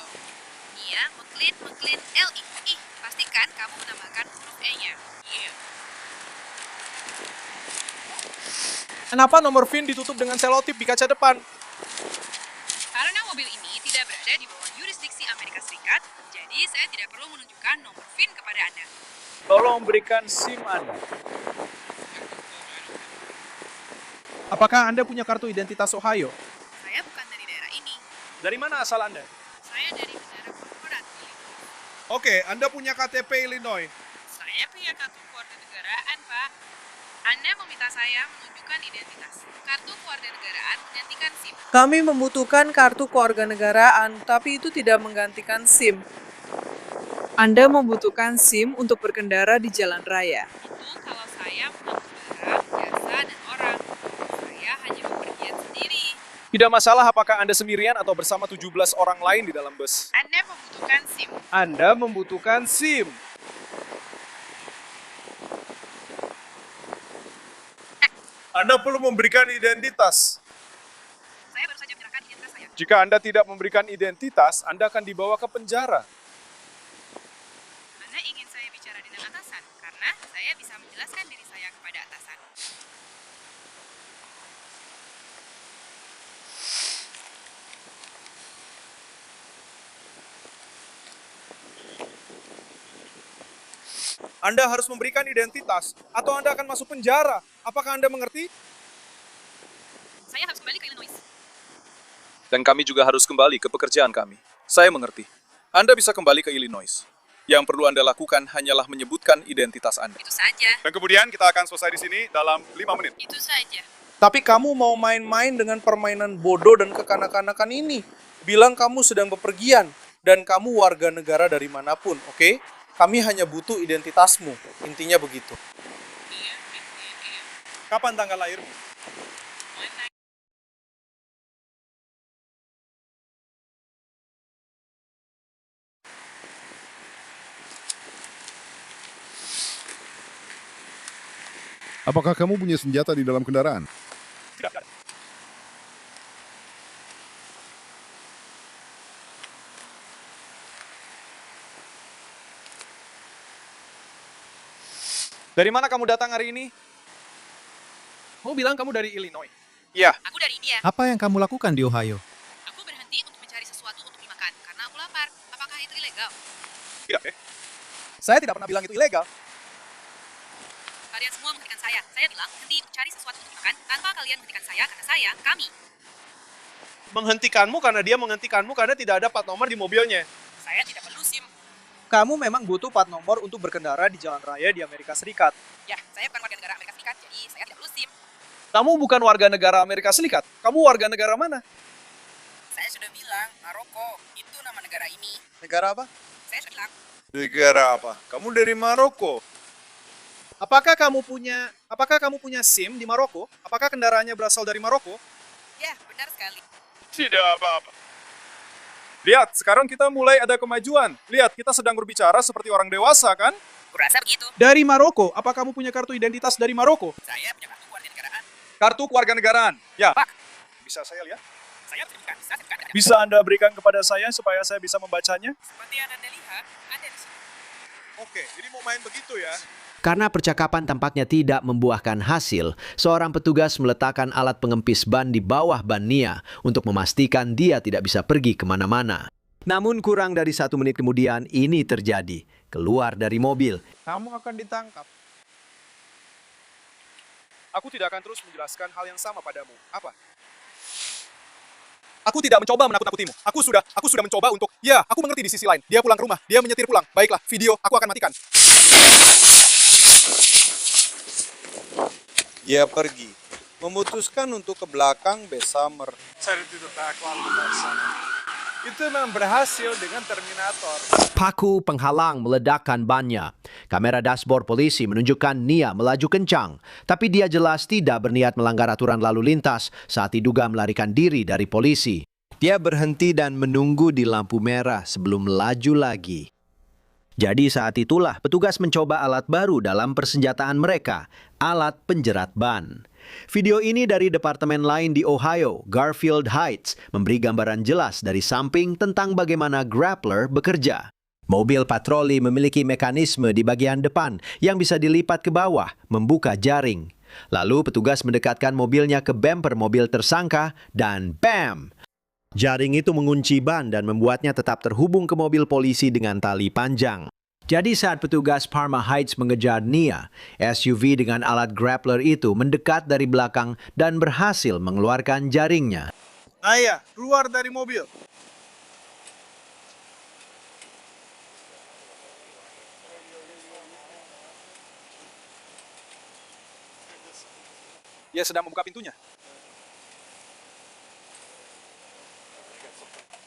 Nia McLean L-I. Pastikan kamu menambahkan huruf E-nya. Iya. Kenapa nomor VIN ditutup dengan selotip di kaca depan? Karena mobil ini tidak berada di bawah yurisdiksi Amerika Serikat, jadi saya tidak perlu menunjukkan nomor VIN kepada Anda. Tolong berikan SIM Anda. Apakah Anda punya kartu identitas Ohio? Saya bukan dari daerah ini. Dari mana asal Anda? Saya dari negara korporat Illinois. Oke, Anda punya KTP Illinois. Saya punya kartu kewarganegaraan, Pak. Anda meminta saya menunjukkan identitas. Kartu kewarganegaraan menggantikan SIM. Kami membutuhkan kartu kewarganegaraan, tapi itu tidak menggantikan SIM. Anda membutuhkan SIM untuk berkendara di jalan raya. Itu kalau saya mengangkut barang, jasa, dan orang. Saya hanya bepergian sendiri. Tidak masalah apakah Anda sendirian atau bersama 17 orang lain di dalam bus. Anda membutuhkan SIM. Anda membutuhkan SIM. Anda perlu memberikan identitas. Saya baru saja menyerahkan identitas saya. Jika Anda tidak memberikan identitas, Anda akan dibawa ke penjara. Anda ingin saya bicara dengan atasan, karena saya bisa menjelaskan diri saya kepada atasan. Anda harus memberikan identitas, atau Anda akan masuk penjara. Apakah Anda mengerti? Saya harus kembali ke Illinois. Dan kami juga harus kembali ke pekerjaan kami. Saya mengerti. Anda bisa kembali ke Illinois. Yang perlu Anda lakukan hanyalah menyebutkan identitas Anda. Itu saja. Dan kemudian kita akan selesai di sini dalam 5 menit. Itu saja. Tapi kamu mau main-main dengan permainan bodoh dan kekanak-kanakan ini. Bilang kamu sedang bepergian, dan kamu warga negara dari manapun, oke? Kami hanya butuh identitasmu. Intinya begitu. Kapan tanggal lahirmu? Apakah kamu punya senjata di dalam kendaraan? Tidak. Dari mana kamu datang hari ini? Kamu bilang kamu dari Illinois. Iya. Aku dari India. Apa yang kamu lakukan di Ohio? Aku berhenti untuk mencari sesuatu untuk dimakan, karena aku lapar. Apakah itu ilegal? Tidak. Saya tidak pernah bilang itu ilegal. Kalian semua menghentikan saya. Saya bilang, henti untuk cari sesuatu untuk dimakan, tanpa kalian menghentikan saya, karena saya, kami. Menghentikanmu karena dia menghentikanmu karena tidak ada plat nomor di mobilnya. Saya tidak perlu SIM. Kamu memang butuh plat nomor untuk berkendara di jalan raya di Amerika Serikat. Ya, saya bukan warga negara Amerika Serikat, jadi saya tidak perlu SIM. Kamu bukan warga negara Amerika Serikat. Kamu warga negara mana? Saya sudah bilang, Maroko, itu nama negara ini. Negara apa? Saya sudah bilang. Negara apa? Kamu dari Maroko. Apakah kamu punya SIM di Maroko? Apakah kendaraannya berasal dari Maroko? Ya, benar sekali. Tidak apa-apa. Lihat, sekarang kita mulai ada kemajuan. Lihat, kita sedang berbicara seperti orang dewasa, kan? Kurasa begitu. Dari Maroko. Apa kamu punya kartu identitas dari Maroko? Saya punya kartu kewarganegaraan. Kartu kewarganegaraan. Ya. Pak. Bisa saya lihat? Saya berikan. Bisa Anda berikan kepada saya supaya saya bisa membacanya? Seperti yang Anda lihat, ada di sini. Oke, jadi mau main begitu ya? Karena percakapan tampaknya tidak membuahkan hasil, seorang petugas meletakkan alat pengempis ban di bawah ban Nia untuk memastikan dia tidak bisa pergi kemana-mana. Namun kurang dari 1 menit kemudian ini terjadi. Keluar dari mobil. Kamu akan ditangkap. Aku tidak akan terus menjelaskan hal yang sama padamu. Apa? Aku tidak mencoba menakut-nakutimu. Aku sudah mencoba untuk... Ya, aku mengerti di sisi lain. Dia pulang ke rumah. Dia menyetir pulang. Baiklah, video aku akan matikan. Dia pergi, memutuskan untuk ke belakang Bessemer. Itu memang berhasil dengan Terminator. Paku penghalang meledakkan bannya. Kamera dashboard polisi menunjukkan Nia melaju kencang, tapi dia jelas tidak berniat melanggar aturan lalu lintas saat diduga melarikan diri dari polisi. Dia berhenti dan menunggu di lampu merah sebelum melaju lagi. Jadi saat itulah petugas mencoba alat baru dalam persenjataan mereka, alat penjerat ban. Video ini dari departemen lain di Ohio, Garfield Heights, memberi gambaran jelas dari samping tentang bagaimana grappler bekerja. Mobil patroli memiliki mekanisme di bagian depan yang bisa dilipat ke bawah, membuka jaring. Lalu petugas mendekatkan mobilnya ke bumper mobil tersangka dan bam! Jaring itu mengunci ban dan membuatnya tetap terhubung ke mobil polisi dengan tali panjang. Jadi saat petugas Parma Heights mengejar Nia, SUV dengan alat grappler itu mendekat dari belakang dan berhasil mengeluarkan jaringnya. Ayah, keluar dari mobil. Dia sedang membuka pintunya.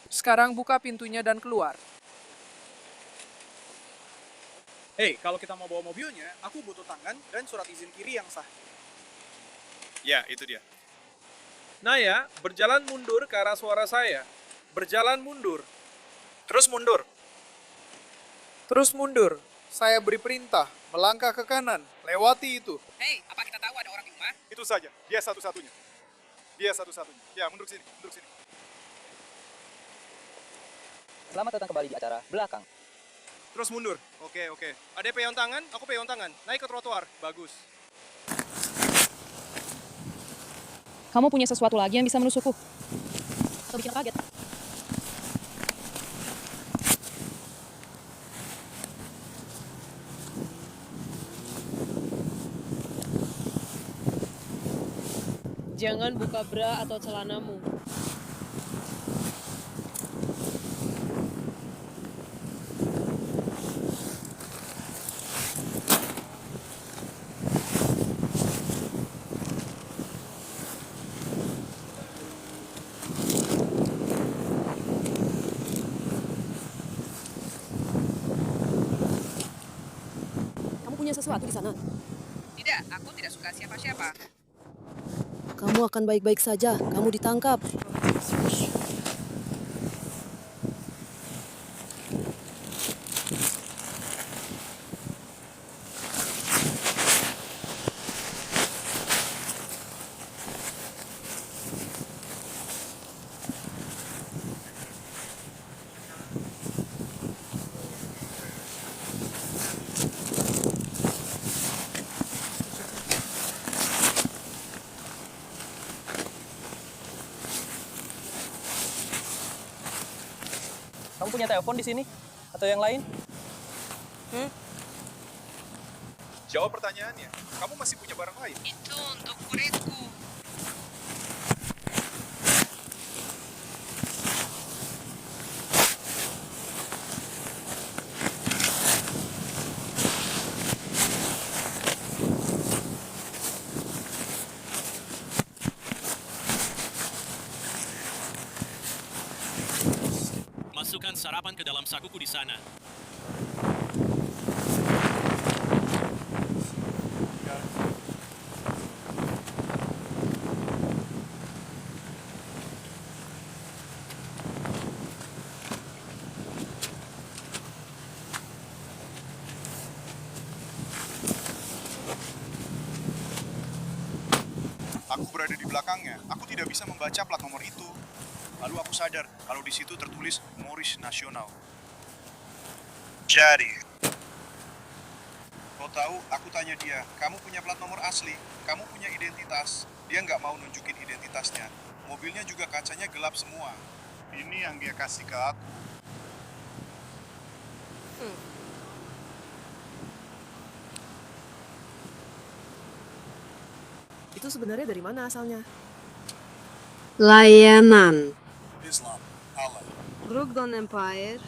Sekarang buka pintunya dan keluar. Hei, kalau kita mau bawa mobilnya, aku butuh tangan dan surat izin kiri yang sah. Ya, itu dia. Naya, berjalan mundur ke arah suara saya. Berjalan mundur. Terus mundur. Terus mundur. Saya beri perintah, melangkah ke kanan, lewati itu. Hei, apa kita tahu ada orang di rumah? Itu saja, dia satu-satunya. Dia satu-satunya. Ya, mundur sini, mundur sini. Selamat datang kembali di acara belakang. Terus mundur. Oke. Ada peyon tangan, aku peyon tangan. Naik ke trotoar. Bagus. Kamu punya sesuatu lagi yang bisa menusukku? Atau bikin kaget? Jangan buka bra atau celanamu. Kamu punya sesuatu di sana? Tidak, aku tidak suka siapa-siapa. Kamu akan baik-baik saja. Kamu ditangkap. Kamu punya telepon di sini? Atau yang lain? Jawab pertanyaannya. Kamu masih punya barang lain? Itu untuk muridku. Masukkan sarapan ke dalam sakuku di sana. Aku berada di belakangnya. Aku tidak bisa membaca plat nomor itu. Lalu aku sadar kalau di situ tertulis Morris Nasional. Jadi, kau tahu, aku tanya dia, kamu punya plat nomor asli, kamu punya identitas. Dia nggak mau nunjukin identitasnya. Mobilnya juga kacanya gelap semua. Ini yang dia kasih ke aku. Itu sebenarnya dari mana asalnya? Layanan. Islam, Allah. Brugdon Empire.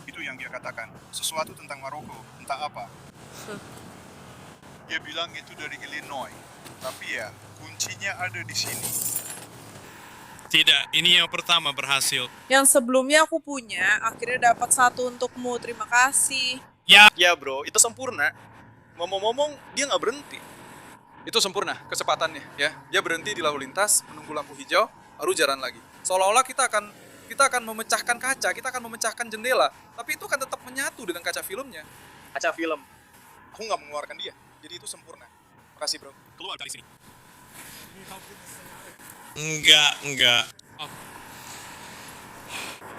Itu yang dia katakan. Sesuatu tentang Maroko, entah apa. Dia bilang itu dari Illinois. Tapi ya, kuncinya ada di sini. Tidak, ini yang pertama berhasil. Yang sebelumnya aku punya, akhirnya dapat satu untukmu. Terima kasih. Ya bro, itu sempurna. Ngomong-ngomong, dia nggak berhenti. Itu sempurna, kecepatannya ya. Dia berhenti di lalu lintas, menunggu lampu hijau, baru jalan lagi. Seolah-olah kita akan memecahkan kaca, kita akan memecahkan jendela, tapi itu akan tetap menyatu dengan kaca filmnya. Kaca film. Aku nggak mengeluarkan dia, jadi itu sempurna. Makasih bro. Keluar dari sini. Enggak.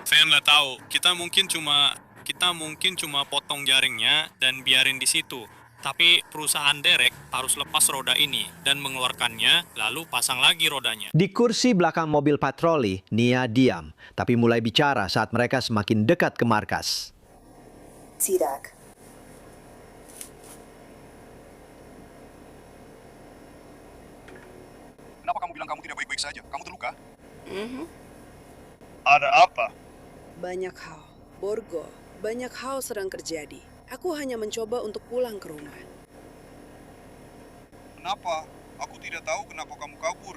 Saya nggak tahu. Kita mungkin cuma potong jaringnya dan biarin di situ. Tapi perusahaan derek harus lepas roda ini dan mengeluarkannya, lalu pasang lagi rodanya. Di kursi belakang mobil patroli, Nia diam, tapi mulai bicara saat mereka semakin dekat ke markas. Tidak. Kenapa kamu bilang kamu tidak baik-baik saja? Kamu terluka? Ada apa? Banyak hal. Borgo, banyak hal sedang terjadi. Aku hanya mencoba untuk pulang ke rumah. Kenapa? Aku tidak tahu kenapa kamu kabur.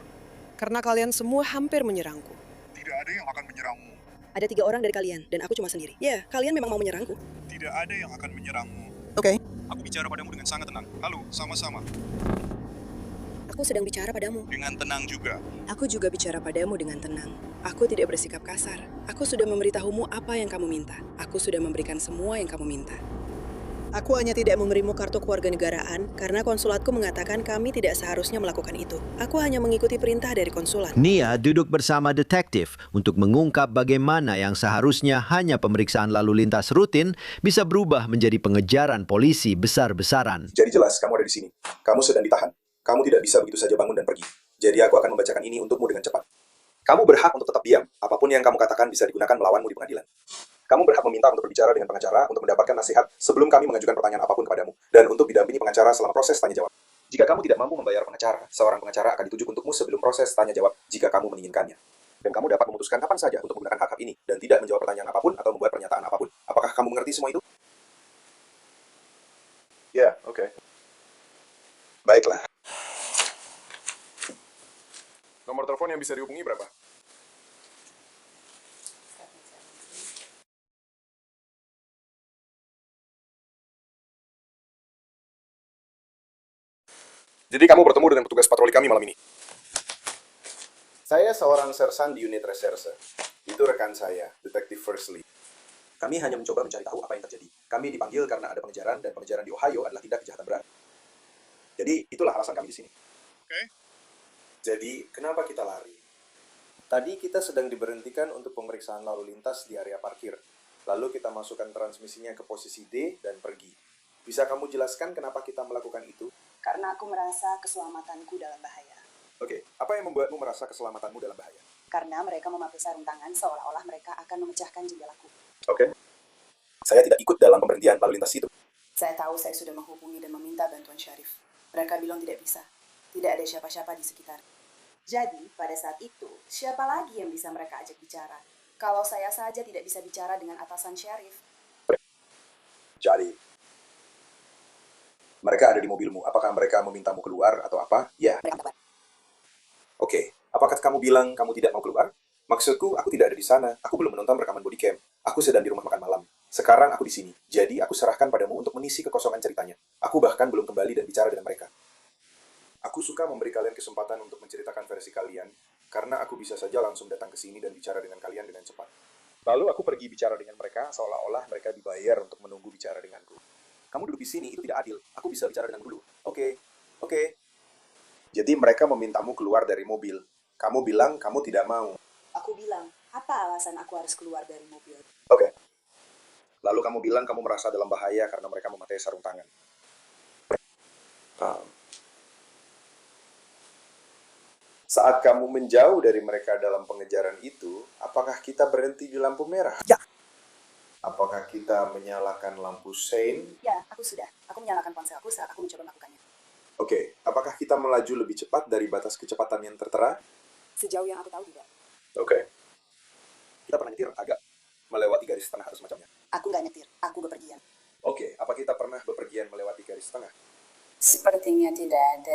Karena kalian semua hampir menyerangku. Tidak ada yang akan menyerangmu. Ada 3 orang dari kalian, dan aku cuma sendiri. Ya, kalian memang mau menyerangku. Tidak ada yang akan menyerangmu. Oke. Aku bicara padamu dengan sangat tenang. Halo, sama-sama. Aku sedang bicara padamu. Dengan tenang juga. Aku juga bicara padamu dengan tenang. Aku tidak bersikap kasar. Aku sudah memberitahumu apa yang kamu minta. Aku sudah memberikan semua yang kamu minta. Aku hanya tidak memberimu kartu kewarganegaraan karena konsulatku mengatakan kami tidak seharusnya melakukan itu. Aku hanya mengikuti perintah dari konsulat. Nia duduk bersama detektif untuk mengungkap bagaimana yang seharusnya hanya pemeriksaan lalu lintas rutin bisa berubah menjadi pengejaran polisi besar-besaran. Jadi jelas kamu ada di sini. Kamu sedang ditahan. Kamu tidak bisa begitu saja bangun dan pergi. Jadi aku akan membacakan ini untukmu dengan cepat. Kamu berhak untuk tetap diam. Apapun yang kamu katakan bisa digunakan melawanmu di pengadilan. Kamu berhak meminta untuk berbicara dengan pengacara untuk mendapatkan nasihat sebelum kami mengajukan pertanyaan apapun kepadamu, dan untuk didampingi pengacara selama proses tanya jawab. Jika kamu tidak mampu membayar pengacara, seorang pengacara akan dituju untukmu sebelum proses tanya jawab jika kamu menginginkannya. Dan kamu dapat memutuskan kapan saja untuk menggunakan hak-hak ini dan tidak menjawab pertanyaan apapun atau membuat pernyataan apapun. Apakah kamu mengerti semua itu? Ya, oke. Baiklah. Nomor telepon yang bisa dihubungi berapa? Jadi kamu bertemu dengan petugas patroli kami malam ini? Saya seorang sersan di unit reserse. Itu rekan saya, Detektif Firsley. Kami hanya mencoba mencari tahu apa yang terjadi. Kami dipanggil karena ada pengejaran, dan pengejaran di Ohio adalah tindak kejahatan berat. Jadi, itulah alasan kami di sini. Oke. Jadi, kenapa kita lari? Tadi kita sedang diberhentikan untuk pemeriksaan lalu lintas di area parkir. Lalu kita masukkan transmisinya ke posisi D dan pergi. Bisa kamu jelaskan kenapa kita melakukan itu? Karena aku merasa keselamatanku dalam bahaya. Oke, apa yang membuatmu merasa keselamatanmu dalam bahaya? Karena mereka memakai sarung tangan seolah-olah mereka akan memecahkan jendelaku. Oke. Saya tidak ikut dalam pemberhentian lalu lintas itu. Saya tahu saya sudah menghubungi dan meminta bantuan Syarif. Mereka bilang tidak bisa. Tidak ada siapa-siapa di sekitar. Jadi, pada saat itu, siapa lagi yang bisa mereka ajak bicara? Kalau saya saja tidak bisa bicara dengan atasan Syarif. Jadi, mereka ada di mobilmu. Apakah mereka memintamu keluar atau apa? Ya. Oke. Apakah kamu bilang kamu tidak mau keluar? Maksudku, aku tidak ada di sana. Aku belum menonton rekaman body cam. Aku sedang di rumah makan malam. Sekarang aku di sini. Jadi, aku serahkan padamu untuk mengisi kekosongan ceritanya. Aku bahkan belum kembali dan bicara dengan mereka. Aku suka memberi kalian kesempatan untuk menceritakan versi kalian, karena aku bisa saja langsung datang ke sini dan bicara dengan kalian dengan cepat. Lalu aku pergi bicara dengan mereka, seolah-olah mereka dibayar untuk menunggu bicara denganku. Kamu duduk di sini, itu tidak adil. Aku bisa bicara dengan dulu. Oke. Jadi mereka memintamu keluar dari mobil. Kamu bilang kamu tidak mau. Aku bilang, apa alasan aku harus keluar dari mobil? Oke. Lalu kamu bilang kamu merasa dalam bahaya karena mereka memakai sarung tangan. Saat kamu menjauh dari mereka dalam pengejaran itu, apakah kita berhenti di lampu merah? Ya. Apakah kita menyalakan lampu sein? Ya, aku sudah. Aku menyalakan ponselku saat aku mencoba melakukannya. Oke. Apakah kita melaju lebih cepat dari batas kecepatan yang tertera? Sejauh yang aku tahu tidak. Oke. Kita pernah nyetir agak melewati garis tengah atau semacamnya? Aku nggak nyetir. Aku bepergian. Oke. Apa kita pernah bepergian melewati garis tengah? Sepertinya tidak ada.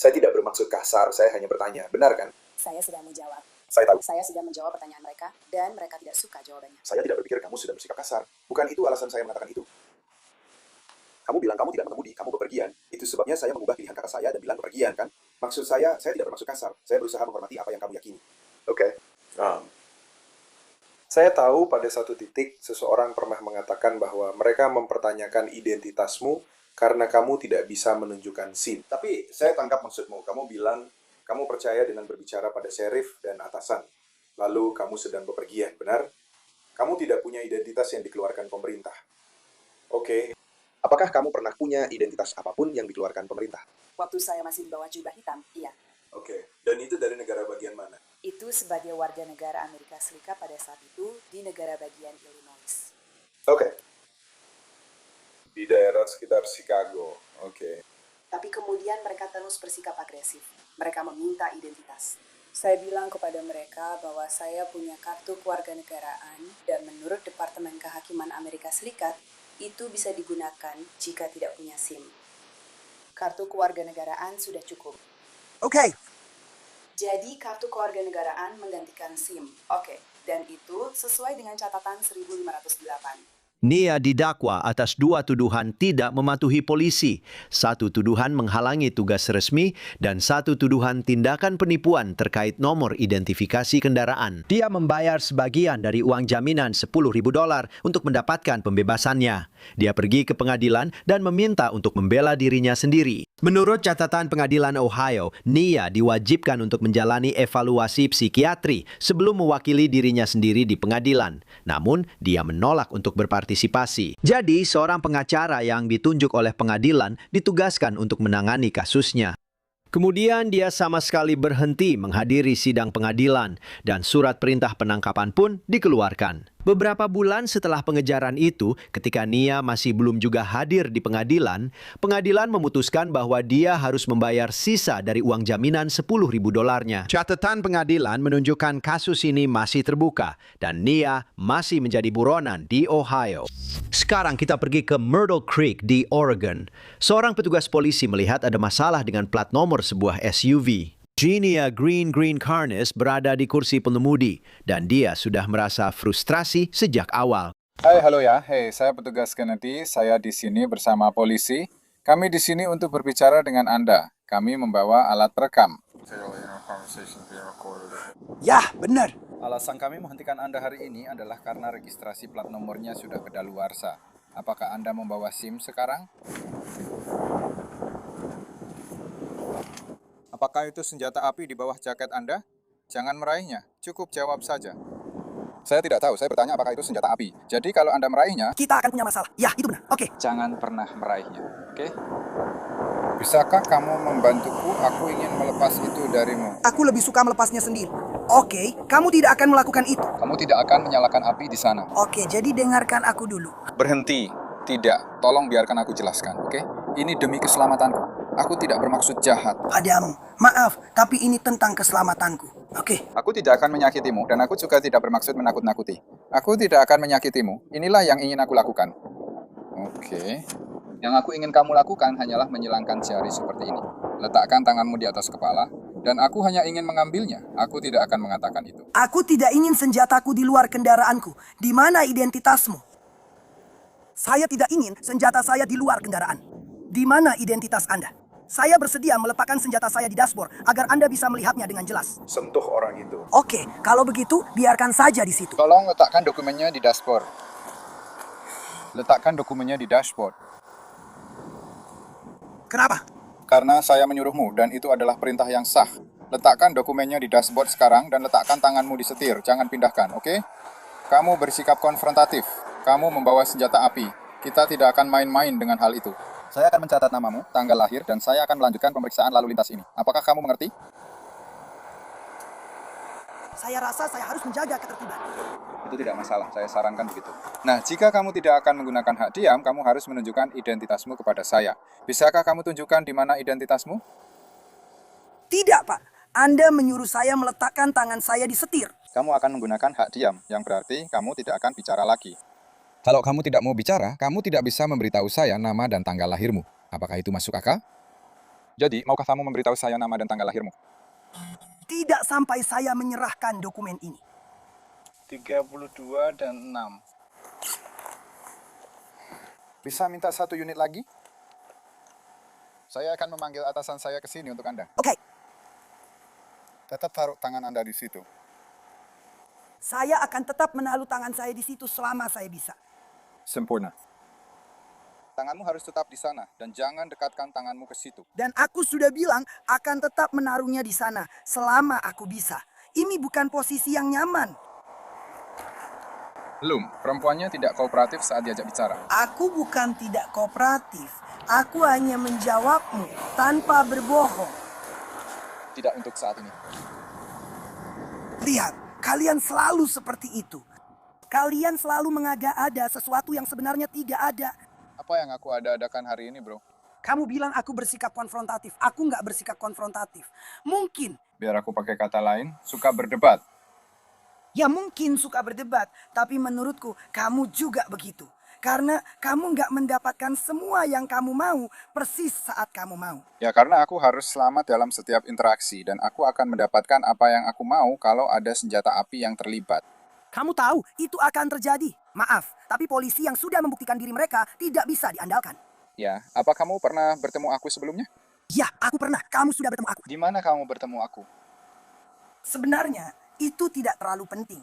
Saya tidak bermaksud kasar, saya hanya bertanya. Benar kan? Saya sedang menjawab. Saya tahu. Saya sudah menjawab pertanyaan mereka, dan mereka tidak suka jawabannya. Saya tidak berpikir kamu sudah bersikap kasar. Bukan itu alasan saya mengatakan itu. Kamu bilang kamu tidak mengemudi, kamu bepergian. Itu sebabnya saya mengubah pilihan kata saya dan bilang bepergian, kan? Maksud saya tidak bermaksud kasar. Saya berusaha menghormati apa yang kamu yakini. Oke. Saya tahu pada satu titik, seseorang pernah mengatakan bahwa mereka mempertanyakan identitasmu karena kamu tidak bisa menunjukkan SIM. Tapi saya tangkap maksudmu. Kamu bilang kamu percaya dengan berbicara pada sheriff dan atasan. Lalu kamu sedang bepergian, benar? Kamu tidak punya identitas yang dikeluarkan pemerintah. Oke. Apakah kamu pernah punya identitas apapun yang dikeluarkan pemerintah? Waktu saya masih di bawah jubah hitam, iya. Oke. Dan itu dari negara bagian mana? Itu sebagai warga negara Amerika Serikat pada saat itu di negara bagian Illinois. Oke. Di daerah sekitar Chicago. Oke. Tapi kemudian mereka terus bersikap agresif. Mereka meminta identitas. Saya bilang kepada mereka bahwa saya punya kartu kewarganegaraan dan menurut Departemen Kehakiman Amerika Serikat, itu bisa digunakan jika tidak punya SIM. Kartu kewarganegaraan sudah cukup. Oke. Jadi kartu kewarganegaraan menggantikan SIM. Oke. Dan itu sesuai dengan catatan 1508. Nia didakwa atas 2 tuduhan tidak mematuhi polisi, 1 tuduhan menghalangi tugas resmi, dan 1 tuduhan tindakan penipuan terkait nomor identifikasi kendaraan. Dia membayar sebagian dari uang jaminan $10.000 untuk mendapatkan pembebasannya. Dia pergi ke pengadilan dan meminta untuk membela dirinya sendiri. Menurut catatan pengadilan Ohio, Nia diwajibkan untuk menjalani evaluasi psikiatri sebelum mewakili dirinya sendiri di pengadilan. Namun, dia menolak untuk berpartisipasi. Jadi, seorang pengacara yang ditunjuk oleh pengadilan ditugaskan untuk menangani kasusnya. Kemudian dia sama sekali berhenti menghadiri sidang pengadilan dan surat perintah penangkapan pun dikeluarkan. Beberapa bulan setelah pengejaran itu, ketika Nia masih belum juga hadir di pengadilan, pengadilan memutuskan bahwa dia harus membayar sisa dari uang jaminan $10.000. Catatan pengadilan menunjukkan kasus ini masih terbuka dan Nia masih menjadi buronan di Ohio. Sekarang kita pergi ke Myrtle Creek di Oregon. Seorang petugas polisi melihat ada masalah dengan plat nomor sebuah SUV. Genia Green Carnes berada di kursi pengemudi dan dia sudah merasa frustrasi sejak awal. Hai, halo ya. Hei, saya petugas Kennedy. Saya di sini bersama polisi. Kami di sini untuk berbicara dengan Anda. Kami membawa alat perekam. Ya, benar. Alasan kami menghentikan Anda hari ini adalah karena registrasi plat nomornya sudah kedaluarsa. Apakah Anda membawa SIM sekarang? Apakah itu senjata api di bawah jaket Anda? Jangan meraihnya, cukup jawab saja. Saya tidak tahu, saya bertanya apakah itu senjata api. Jadi kalau Anda meraihnya, kita akan punya masalah. Ya, itu benar. Oke. Jangan pernah meraihnya, oke? Bisakah kamu membantuku? Aku ingin melepas itu darimu. Aku lebih suka melepasnya sendiri. Oke, kamu tidak akan melakukan itu. Kamu tidak akan menyalakan api di sana. Oke, jadi dengarkan aku dulu. Berhenti. Tidak. Tolong biarkan aku jelaskan, oke? Ini demi keselamatanku. Aku tidak bermaksud jahat. Padamu. Maaf, tapi ini tentang keselamatanku. Oke. Aku tidak akan menyakitimu, dan aku juga tidak bermaksud menakut-nakuti. Aku tidak akan menyakitimu. Inilah yang ingin aku lakukan. Oke. Yang aku ingin kamu lakukan hanyalah menyilangkan jari seperti ini. Letakkan tanganmu di atas kepala, dan aku hanya ingin mengambilnya. Aku tidak akan mengatakan itu. Aku tidak ingin senjataku di luar kendaraanku. Di mana identitasmu? Saya tidak ingin senjata saya di luar kendaraan. Di mana identitas Anda? Saya bersedia meletakkan senjata saya di dashboard agar Anda bisa melihatnya dengan jelas. Sentuh orang itu. Oke, kalau begitu biarkan saja di situ. Tolong letakkan dokumennya di dashboard. Letakkan dokumennya di dashboard. Kenapa? Karena saya menyuruhmu dan itu adalah perintah yang sah. Letakkan dokumennya di dashboard sekarang dan letakkan tanganmu di setir. Jangan pindahkan, oke? Kamu bersikap konfrontatif. Kamu membawa senjata api. Kita tidak akan main-main dengan hal itu. Saya akan mencatat namamu, tanggal lahir, dan saya akan melanjutkan pemeriksaan lalu lintas ini. Apakah kamu mengerti? Saya rasa saya harus menjaga ketertiban. Itu tidak masalah, saya sarankan begitu. Nah, jika kamu tidak akan menggunakan hak diam, kamu harus menunjukkan identitasmu kepada saya. Bisakah kamu tunjukkan di mana identitasmu? Tidak, Pak. Anda menyuruh saya meletakkan tangan saya di setir. Kamu akan menggunakan hak diam, yang berarti kamu tidak akan bicara lagi. Kalau kamu tidak mau bicara, kamu tidak bisa memberitahu saya nama dan tanggal lahirmu. Apakah itu masuk akal? Jadi, maukah kamu memberitahu saya nama dan tanggal lahirmu? Tidak sampai saya menyerahkan dokumen ini. 32 dan 6. Bisa minta 1 unit lagi? Saya akan memanggil atasan saya ke sini untuk Anda. Oke. Tetap taruh tangan Anda di situ. Saya akan tetap menaruh tangan saya di situ selama saya bisa. Sempurna. Tanganmu harus tetap di sana dan jangan dekatkan tanganmu ke situ. Dan aku sudah bilang akan tetap menaruhnya di sana selama aku bisa. Ini bukan posisi yang nyaman. Belum, perempuannya tidak kooperatif saat diajak bicara. Aku bukan tidak kooperatif. Aku hanya menjawabmu tanpa berbohong. Tidak untuk saat ini. Lihat, kalian selalu seperti itu. Kalian selalu mengada-ada sesuatu yang sebenarnya tidak ada. Apa yang aku ada-adakan hari ini, bro? Kamu bilang aku bersikap konfrontatif. Aku nggak bersikap konfrontatif. Mungkin. Biar aku pakai kata lain, suka berdebat. Ya mungkin suka berdebat. Tapi menurutku kamu juga begitu. Karena kamu nggak mendapatkan semua yang kamu mau persis saat kamu mau. Ya karena aku harus selamat dalam setiap interaksi. Dan aku akan mendapatkan apa yang aku mau kalau ada senjata api yang terlibat. Kamu tahu itu akan terjadi. Maaf, tapi polisi yang sudah membuktikan diri mereka tidak bisa diandalkan. Ya, apa kamu pernah bertemu aku sebelumnya? Ya, aku pernah. Kamu sudah bertemu aku. Di mana kamu bertemu aku? Sebenarnya, itu tidak terlalu penting.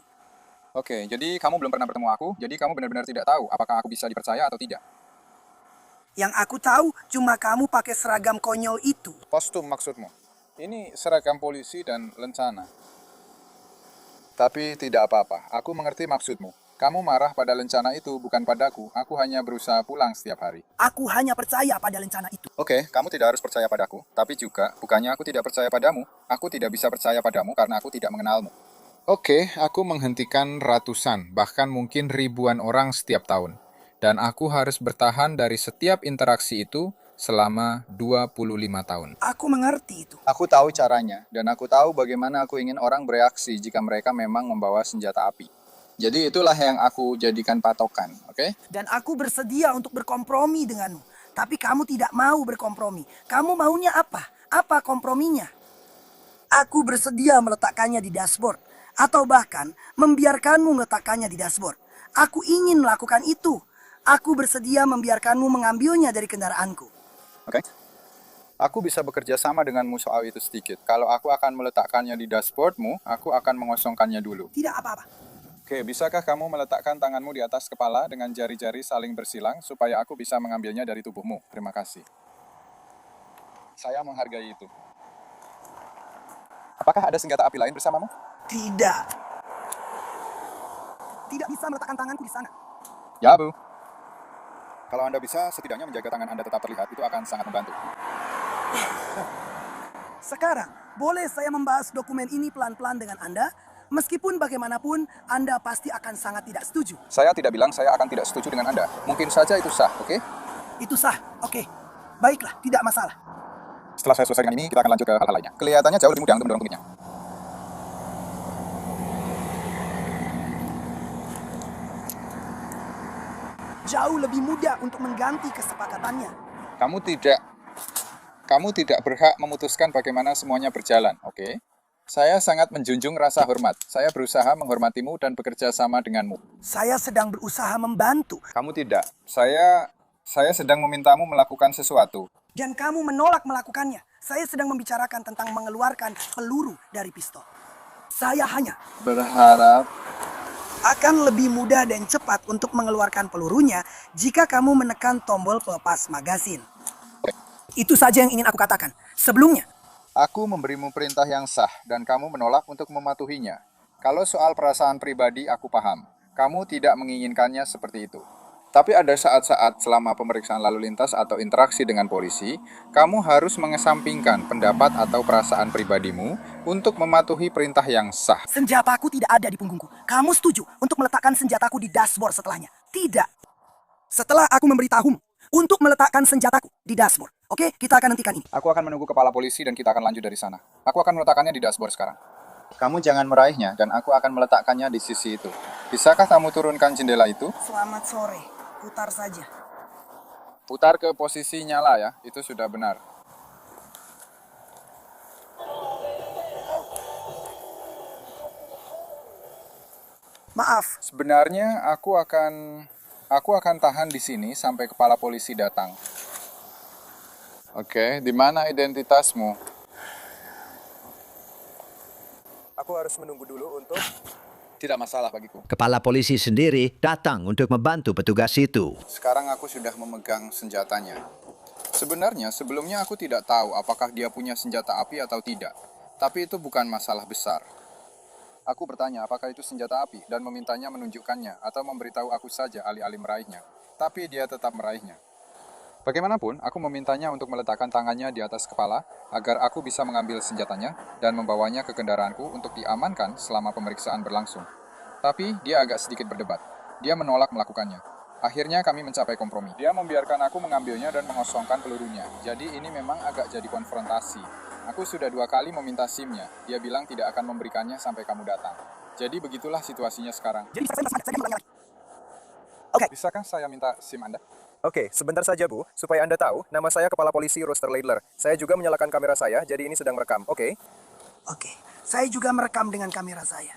Oke, jadi kamu belum pernah bertemu aku, jadi kamu benar-benar tidak tahu apakah aku bisa dipercaya atau tidak. Yang aku tahu, cuma kamu pakai seragam konyol itu. Kostum maksudmu? Ini seragam polisi dan lencana. Tapi tidak apa-apa, aku mengerti maksudmu. Kamu marah pada lencana itu, bukan padaku. Aku hanya berusaha pulang setiap hari. Aku hanya percaya pada lencana itu. Oke, kamu tidak harus percaya padaku. Tapi juga, bukannya aku tidak percaya padamu. Aku tidak bisa percaya padamu karena aku tidak mengenalmu. Oke, aku menghentikan ratusan, bahkan mungkin ribuan orang setiap tahun. Dan aku harus bertahan dari setiap interaksi itu selama 25 tahun. Aku mengerti itu. Aku tahu caranya, dan aku tahu bagaimana aku ingin orang bereaksi jika mereka memang membawa senjata api. Jadi itulah yang aku jadikan patokan, oke? Dan aku bersedia untuk berkompromi denganmu. Tapi kamu tidak mau berkompromi. Kamu maunya apa? Apa komprominya? Aku bersedia meletakkannya di dashboard. Atau bahkan membiarkanmu meletakkannya di dashboard. Aku ingin melakukan itu. Aku bersedia membiarkanmu mengambilnya dari kendaraanku. Oke. Aku bisa bekerja sama denganmu soal itu sedikit. Kalau aku akan meletakkannya di dashboardmu, aku akan mengosongkannya dulu. Tidak apa-apa. Oke, bisakah kamu meletakkan tanganmu di atas kepala dengan jari-jari saling bersilang supaya aku bisa mengambilnya dari tubuhmu? Terima kasih. Saya menghargai itu. Apakah ada senjata api lain bersamamu? Tidak. Tidak bisa meletakkan tanganku di sana. Ya, Bu. Kalau Anda bisa, setidaknya menjaga tangan Anda tetap terlihat. Itu akan sangat membantu. Sekarang, boleh saya membahas dokumen ini pelan-pelan dengan Anda? Meskipun bagaimanapun, Anda pasti akan sangat tidak setuju. Saya tidak bilang saya akan tidak setuju dengan Anda. Mungkin saja itu sah, oke? Itu sah, oke. Baiklah, tidak masalah. Setelah saya selesai dengan ini, kita akan lanjut ke hal-hal lainnya. Kelihatannya jauh lebih mudah untuk mendorong kunyitnya. Jauh lebih mudah untuk mengganti kesepakatannya. Kamu tidak berhak memutuskan bagaimana semuanya berjalan, oke? Saya sangat menjunjung rasa hormat. Saya berusaha menghormatimu dan bekerja sama denganmu. Saya sedang berusaha membantu. Kamu tidak. Saya sedang memintamu melakukan sesuatu. Dan kamu menolak melakukannya. Saya sedang membicarakan tentang mengeluarkan peluru dari pistol. Saya hanya berharap akan lebih mudah dan cepat untuk mengeluarkan pelurunya jika kamu menekan tombol pelepas magasin. Itu saja yang ingin aku katakan. Sebelumnya, aku memberimu perintah yang sah dan kamu menolak untuk mematuhinya. Kalau soal perasaan pribadi, aku paham. Kamu tidak menginginkannya seperti itu. Tapi ada saat-saat selama pemeriksaan lalu lintas atau interaksi dengan polisi, kamu harus mengesampingkan pendapat atau perasaan pribadimu untuk mematuhi perintah yang sah. Senjataku tidak ada di punggungku. Kamu setuju untuk meletakkan senjataku di dashboard setelahnya? Tidak. Setelah aku memberitahumu untuk meletakkan senjataku di dashboard. Oke, kita akan hentikan ini. Aku akan menunggu kepala polisi dan kita akan lanjut dari sana. Aku akan meletakkannya di dashboard sekarang. Kamu jangan meraihnya dan aku akan meletakkannya di sisi itu. Bisakah kamu turunkan jendela itu? Selamat sore. Putar saja. Putar ke posisi nyala ya, itu sudah benar. Maaf. Sebenarnya aku akan tahan di sini sampai kepala polisi datang. Oke, di mana identitasmu? Aku harus menunggu dulu untuk... Tidak masalah bagiku. Kepala polisi sendiri datang untuk membantu petugas itu. Sekarang aku sudah memegang senjatanya. Sebenarnya sebelumnya aku tidak tahu apakah dia punya senjata api atau tidak. Tapi itu bukan masalah besar. Aku bertanya apakah itu senjata api dan memintanya menunjukkannya atau memberitahu aku saja alih-alih meraihnya. Tapi dia tetap meraihnya. Bagaimanapun, aku memintanya untuk meletakkan tangannya di atas kepala agar aku bisa mengambil senjatanya dan membawanya ke kendaraanku untuk diamankan selama pemeriksaan berlangsung. Tapi dia agak sedikit berdebat. Dia menolak melakukannya. Akhirnya kami mencapai kompromi. Dia membiarkan aku mengambilnya dan mengosongkan pelurunya. Jadi ini memang agak jadi konfrontasi. Aku sudah 2 kali meminta SIM-nya. Dia bilang tidak akan memberikannya sampai kamu datang. Jadi begitulah situasinya sekarang. Bisakah saya minta SIM Anda? Oke, sebentar saja Bu, supaya Anda tahu, nama saya Kepala Polisi Roster Leidler. Saya juga menyalakan kamera saya, jadi ini sedang merekam, oke? Oke, saya juga merekam dengan kamera saya.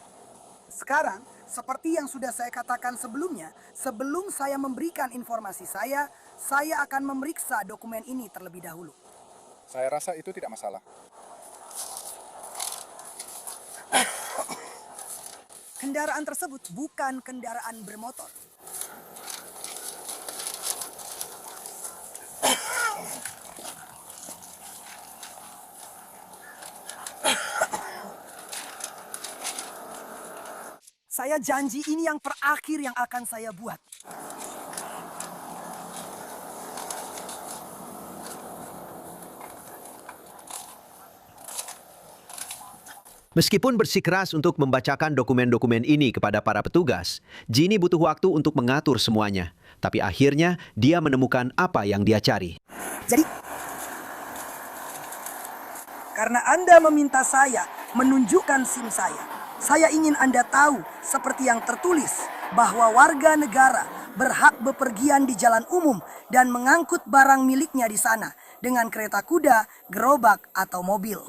Sekarang, Seperti yang sudah saya katakan sebelumnya, sebelum saya memberikan informasi saya akan memeriksa dokumen ini terlebih dahulu. Saya rasa itu tidak masalah. Kendaraan tersebut bukan kendaraan bermotor. Saya janji ini yang terakhir yang akan saya buat. Meskipun bersikeras untuk membacakan dokumen-dokumen ini kepada para petugas, Ginny butuh waktu untuk mengatur semuanya. Tapi akhirnya dia menemukan apa yang dia cari. Jadi, karena Anda meminta saya menunjukkan SIM saya ingin Anda tahu seperti yang tertulis bahwa warga negara berhak bepergian di jalan umum dan mengangkut barang miliknya di sana dengan kereta kuda, gerobak, atau mobil.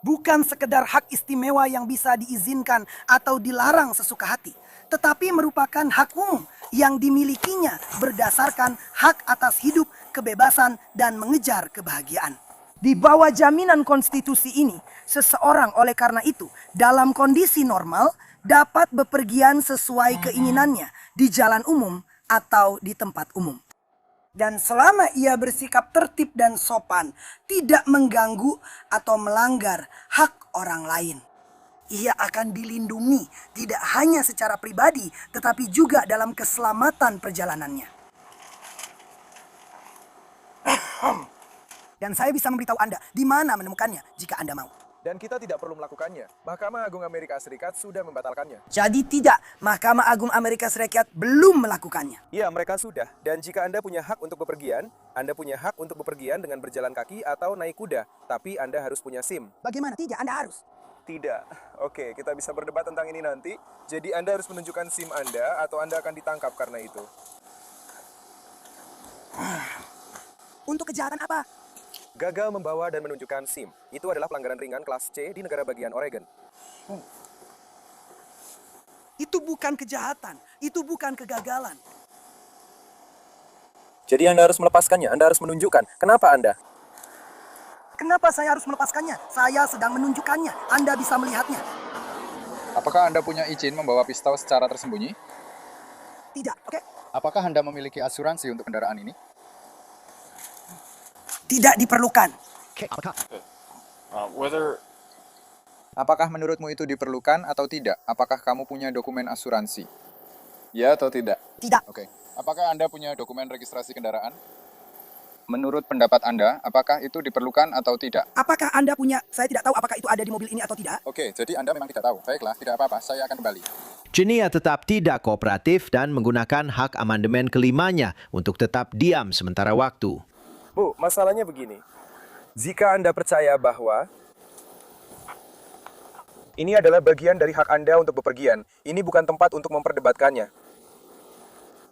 Bukan sekedar hak istimewa yang bisa diizinkan atau dilarang sesuka hati, tetapi merupakan hak umum yang dimilikinya berdasarkan hak atas hidup, kebebasan, dan mengejar kebahagiaan. Di bawah jaminan konstitusi ini, seseorang oleh karena itu dalam kondisi normal dapat bepergian sesuai keinginannya di jalan umum atau di tempat umum. Dan selama ia bersikap tertib dan sopan, tidak mengganggu atau melanggar hak orang lain, ia akan dilindungi tidak hanya secara pribadi tetapi juga dalam keselamatan perjalanannya. Dan saya bisa memberitahu Anda di mana menemukannya jika Anda mau. Dan kita tidak perlu melakukannya. Mahkamah Agung Amerika Serikat sudah membatalkannya. Jadi tidak, Mahkamah Agung Amerika Serikat belum melakukannya. Ya, mereka sudah. Dan jika Anda punya hak untuk bepergian, Anda punya hak untuk bepergian dengan berjalan kaki atau naik kuda. Tapi Anda harus punya SIM. Bagaimana? Tidak, Anda harus. Tidak. Oke, kita bisa berdebat tentang ini nanti. Jadi Anda harus menunjukkan SIM Anda atau Anda akan ditangkap karena itu. Untuk kejahatan apa? Gagal membawa dan menunjukkan SIM. Itu adalah pelanggaran ringan kelas C di negara bagian Oregon. Itu bukan kejahatan, itu bukan kegagalan. Jadi Anda harus melepaskannya, Anda harus menunjukkan. Kenapa Anda? Kenapa saya harus melepaskannya? Saya sedang menunjukkannya, Anda bisa melihatnya. Apakah Anda punya izin membawa pistol secara tersembunyi? Tidak, oke? Apakah Anda memiliki asuransi untuk kendaraan ini? Tidak diperlukan. Apakah menurutmu itu diperlukan atau tidak? Apakah kamu punya dokumen asuransi? Ya atau tidak? Tidak. Oke. Apakah Anda punya dokumen registrasi kendaraan? Menurut pendapat Anda, apakah itu diperlukan atau tidak? Apakah Anda punya, saya tidak tahu apakah itu ada di mobil ini atau tidak. Oke, jadi Anda memang tidak tahu. Baiklah, tidak apa-apa, saya akan kembali. Ginny tetap tidak kooperatif dan menggunakan hak amandemen kelimanya untuk tetap diam sementara waktu. Bu, masalahnya begini. Jika Anda percaya bahwa ini adalah bagian dari hak Anda untuk bepergian, ini bukan tempat untuk memperdebatkannya.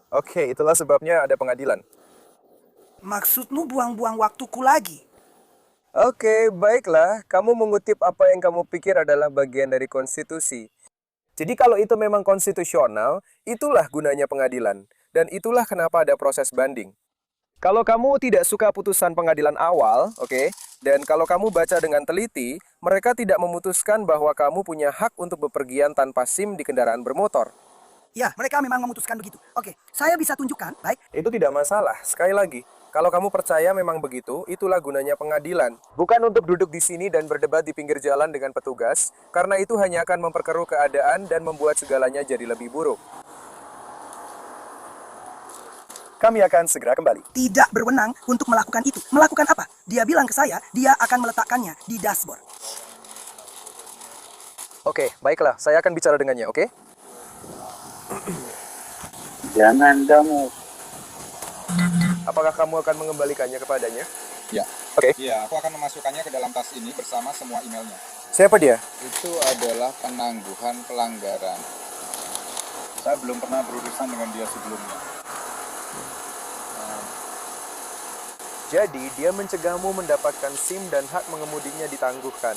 Oke, itulah sebabnya ada pengadilan. Maksudmu buang-buang waktuku lagi? Oke, baiklah. Kamu mengutip apa yang kamu pikir adalah bagian dari konstitusi. Jadi kalau itu memang konstitusional, itulah gunanya pengadilan. Dan itulah kenapa ada proses banding. Kalau kamu tidak suka putusan pengadilan awal, oke, dan kalau kamu baca dengan teliti, mereka tidak memutuskan bahwa kamu punya hak untuk bepergian tanpa SIM di kendaraan bermotor. Ya, mereka memang memutuskan begitu. Oke, saya bisa tunjukkan, baik? Itu tidak masalah. Sekali lagi, kalau kamu percaya memang begitu, itulah gunanya pengadilan. Bukan untuk duduk di sini dan berdebat di pinggir jalan dengan petugas, karena itu hanya akan memperkeruh keadaan dan membuat segalanya jadi lebih buruk. Kami akan segera kembali. Tidak berwenang untuk melakukan itu. Melakukan apa? Dia bilang ke saya, dia akan meletakkannya di dashboard. Oke, baiklah. Saya akan bicara dengannya, oke? Jangan kamu. Apakah kamu akan mengembalikannya kepadanya? Ya. Oke. Ya, aku akan memasukkannya ke dalam tas ini bersama semua emailnya. Siapa dia? Itu adalah penangguhan pelanggaran. Saya belum pernah berurusan dengan dia sebelumnya. Jadi, dia mencegahmu mendapatkan SIM dan hak mengemudinya ditangguhkan.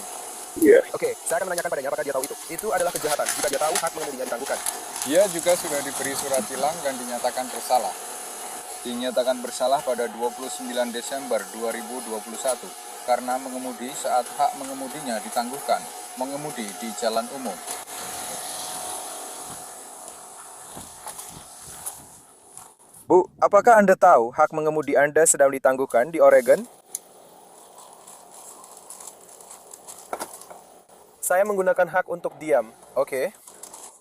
Iya. Oke, saya akan menanyakan padanya apakah dia tahu itu. Itu adalah kejahatan jika dia tahu hak mengemudinya ditangguhkan. Dia juga sudah diberi surat tilang dan dinyatakan bersalah. Dinyatakan bersalah pada 29 Desember 2021 karena mengemudi saat hak mengemudinya ditangguhkan, mengemudi di jalan umum. Bu, apakah Anda tahu hak mengemudi Anda sedang ditangguhkan di Oregon? Saya menggunakan hak untuk diam. Oke.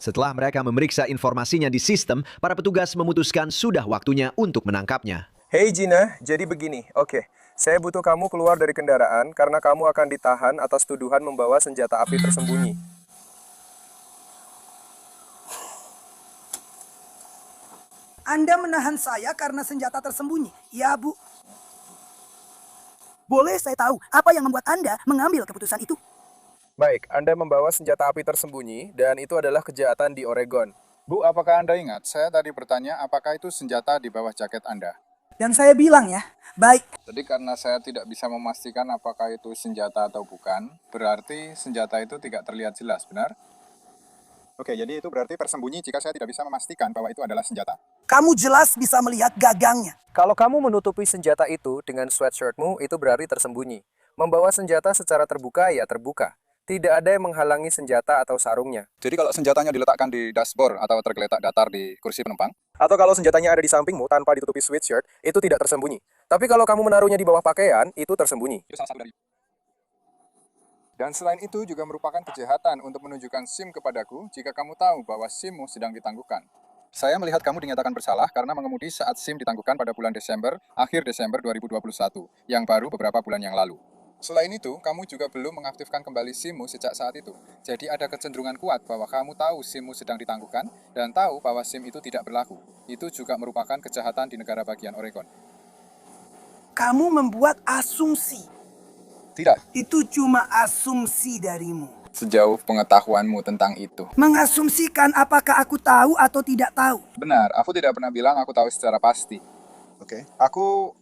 Setelah mereka memeriksa informasinya di sistem, para petugas memutuskan sudah waktunya untuk menangkapnya. Hey Gina, jadi begini. Oke, saya butuh kamu keluar dari kendaraan karena kamu akan ditahan atas tuduhan membawa senjata api tersembunyi. Anda menahan saya karena senjata tersembunyi. Ya, Bu. Boleh saya tahu apa yang membuat Anda mengambil keputusan itu? Baik, Anda membawa senjata api tersembunyi dan itu adalah kejahatan di Oregon. Bu, apakah Anda ingat? Saya tadi bertanya apakah itu senjata di bawah jaket Anda. Dan saya bilang ya, baik. Jadi karena saya tidak bisa memastikan apakah itu senjata atau bukan, berarti senjata itu tidak terlihat jelas, benar? Oke, jadi itu berarti tersembunyi jika saya tidak bisa memastikan bahwa itu adalah senjata. Kamu jelas bisa melihat gagangnya. Kalau kamu menutupi senjata itu dengan sweatshirtmu, itu berarti tersembunyi. Membawa senjata secara terbuka, ya terbuka. Tidak ada yang menghalangi senjata atau sarungnya. Jadi kalau senjatanya diletakkan di dashboard atau tergeletak datar di kursi penumpang, Atau kalau senjatanya ada di sampingmu tanpa ditutupi sweatshirt, itu tidak tersembunyi. Tapi kalau kamu menaruhnya di bawah pakaian, itu tersembunyi. itu salah satu dari. Dan selain itu juga merupakan kejahatan untuk menunjukkan SIM kepadaku jika kamu tahu bahwa SIM-mu sedang ditangguhkan. Saya melihat kamu dinyatakan bersalah karena mengemudi saat SIM ditangguhkan pada bulan Desember, akhir Desember 2021, yang baru beberapa bulan yang lalu. Selain itu, kamu juga belum mengaktifkan kembali SIM-mu sejak saat itu. Jadi ada kecenderungan kuat bahwa kamu tahu SIM-mu sedang ditangguhkan dan tahu bahwa SIM itu tidak berlaku. Itu juga merupakan kejahatan di negara bagian Oregon. Kamu membuat asumsi. Tidak, Itu cuma asumsi darimu. sejauh pengetahuanmu tentang itu. Mengasumsikan apakah aku tahu atau tidak tahu. Benar, aku tidak pernah bilang aku tahu secara pasti. Oke. Aku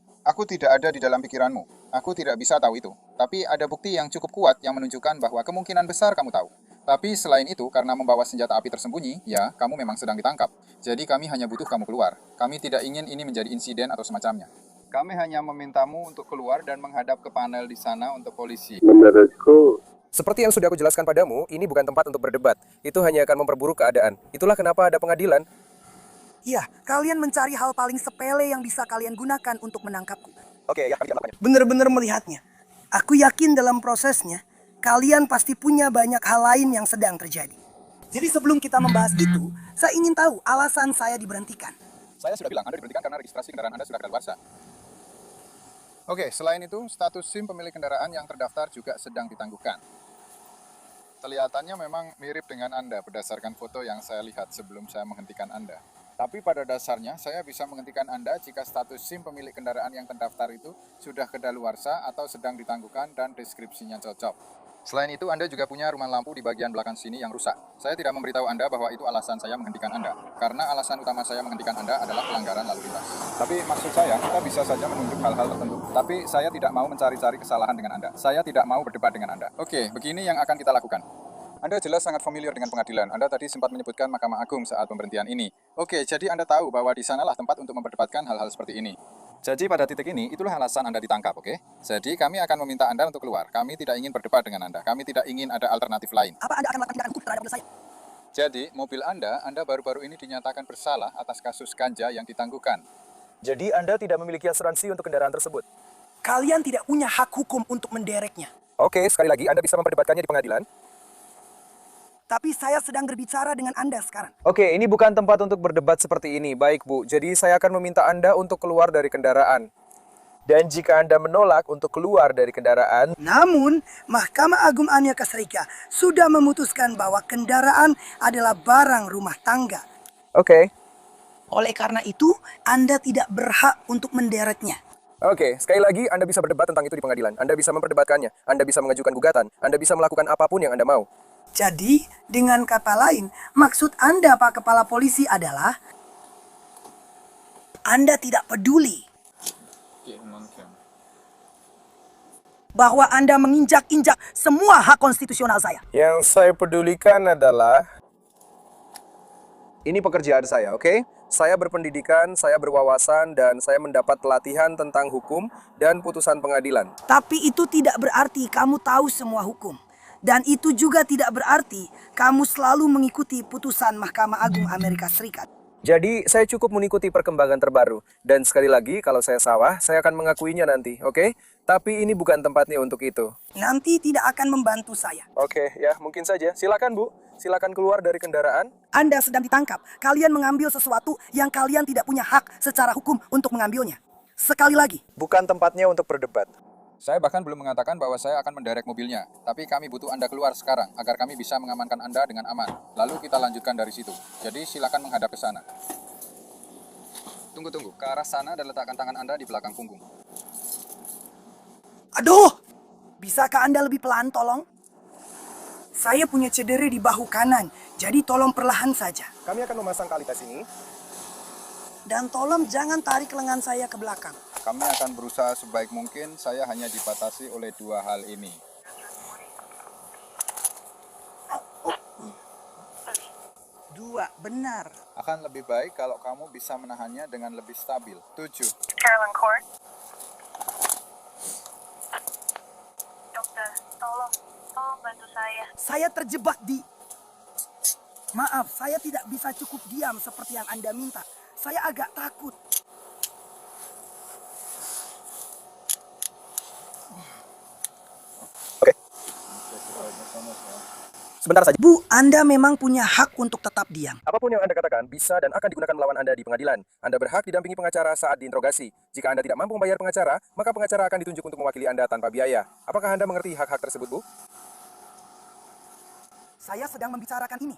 tidak ada di dalam pikiranmu. Aku tidak bisa tahu itu. Tapi ada bukti yang cukup kuat yang menunjukkan bahwa kemungkinan besar kamu tahu. Tapi selain itu, karena membawa senjata api tersembunyi, ya, kamu memang sedang ditangkap. Jadi kami hanya butuh kamu keluar. Kami tidak ingin ini menjadi insiden atau semacamnya. Kami hanya memintamu untuk keluar dan menghadap ke panel di sana untuk polisi. Menurutku, Seperti yang sudah aku jelaskan padamu, ini bukan tempat untuk berdebat. Itu hanya akan memperburuk keadaan. Itulah kenapa ada pengadilan. Ya, kalian mencari hal paling sepele yang bisa kalian gunakan untuk menangkapku. Oke, ya, kami akan. Benar-benar melihatnya. Aku yakin dalam prosesnya, kalian pasti punya banyak hal lain yang sedang terjadi. Jadi sebelum kita membahas itu, saya ingin tahu alasan saya diberhentikan. Saya sudah bilang, Anda diberhentikan karena registrasi kendaraan Anda sudah kadaluarsa. Oke, selain itu, status SIM pemilik kendaraan yang terdaftar juga sedang ditangguhkan. Kelihatannya memang mirip dengan Anda berdasarkan foto yang saya lihat sebelum saya menghentikan Anda. Tapi pada dasarnya, saya bisa menghentikan Anda jika status SIM pemilik kendaraan yang terdaftar itu sudah kedaluarsa atau sedang ditangguhkan dan deskripsinya cocok. Selain itu, Anda juga punya rumah lampu di bagian belakang sini yang rusak. Saya tidak memberitahu Anda bahwa itu alasan saya menghentikan Anda, karena alasan utama saya menghentikan Anda adalah pelanggaran lalu lintas. Tapi maksud saya, kita bisa saja menunjuk hal-hal tertentu. Tapi saya tidak mau mencari-cari kesalahan dengan Anda. Saya tidak mau berdebat dengan Anda. Oke, begini yang akan kita lakukan. Anda jelas sangat familiar dengan pengadilan. Anda tadi sempat menyebutkan Mahkamah Agung saat pemberhentian ini. Oke, jadi Anda tahu bahwa di sanalah tempat untuk memperdebatkan hal-hal seperti ini. Jadi pada titik ini, itulah alasan Anda ditangkap, oke? Jadi kami akan meminta Anda untuk keluar. Kami tidak ingin berdebat dengan Anda. Kami tidak ingin ada alternatif lain. Apa Anda akan melakukan tindakan hukum terhadap mobil saya? Jadi, mobil Anda baru-baru ini dinyatakan bersalah atas kasus ganja yang ditangguhkan. Jadi Anda tidak memiliki asuransi untuk kendaraan tersebut. Kalian tidak punya hak hukum untuk mendereknya. Oke, sekali lagi Anda bisa memperdebatkannya di pengadilan. Tapi saya sedang berbicara dengan Anda sekarang. Oke, ini bukan tempat untuk berdebat seperti ini. Baik, Bu. Jadi saya akan meminta Anda untuk keluar dari kendaraan. Dan jika Anda menolak untuk keluar dari kendaraan, Namun, Mahkamah Agung Amerika Serikat sudah memutuskan bahwa kendaraan adalah barang rumah tangga. oke. Oleh karena itu, Anda tidak berhak untuk menderetnya. Oke, sekali lagi Anda bisa berdebat tentang itu di pengadilan. Anda bisa memperdebatkannya. Anda bisa mengajukan gugatan. Anda bisa melakukan apapun yang Anda mau. Jadi, dengan kata lain, maksud Anda, Pak Kepala Polisi, adalah Anda tidak peduli. bahwa Anda menginjak-injak semua hak konstitusional saya. Yang saya pedulikan adalah ini pekerjaan saya, oke? Saya berpendidikan, saya berwawasan, dan saya mendapat pelatihan tentang hukum dan putusan pengadilan. Tapi itu tidak berarti kamu tahu semua hukum. Dan itu juga tidak berarti kamu selalu mengikuti putusan Mahkamah Agung Amerika Serikat. Jadi, saya cukup mengikuti perkembangan terbaru. Dan sekali lagi, kalau saya salah, saya akan mengakuinya nanti, oke? Tapi ini bukan tempatnya untuk itu. Nanti tidak akan membantu saya. Oke, ya mungkin saja. Silakan, Bu. Silakan keluar dari kendaraan. Anda sedang ditangkap. Kalian mengambil sesuatu yang kalian tidak punya hak secara hukum untuk mengambilnya. Sekali lagi. Bukan tempatnya untuk berdebat. Saya bahkan belum mengatakan bahwa saya akan menderek mobilnya. Tapi kami butuh Anda keluar sekarang, agar kami bisa mengamankan Anda dengan aman. Lalu kita lanjutkan dari situ. Jadi silakan menghadap ke sana. Tunggu. Ke arah sana dan letakkan tangan Anda di belakang punggung. Aduh! Bisakah Anda lebih pelan, tolong? Saya punya cedera di bahu kanan, jadi tolong perlahan saja. Kami akan memasang kalitas ini. Dan tolong jangan tarik lengan saya ke belakang. Kami akan berusaha sebaik mungkin, saya hanya dibatasi oleh dua hal ini. Dua, benar. Akan lebih baik kalau kamu bisa menahannya dengan lebih stabil. 7. Carolyn Court. Dokter, tolong bantu saya. Saya terjebak di... Maaf, saya tidak bisa cukup diam seperti yang Anda minta. Saya agak takut. Sebentar saja. Bu, Anda memang punya hak untuk tetap diam. Apapun yang Anda katakan bisa dan akan digunakan melawan Anda di pengadilan. Anda berhak didampingi pengacara saat diinterogasi. Jika Anda tidak mampu membayar pengacara, maka pengacara akan ditunjuk untuk mewakili Anda tanpa biaya. Apakah Anda mengerti hak-hak tersebut, Bu? Saya sedang membicarakan ini.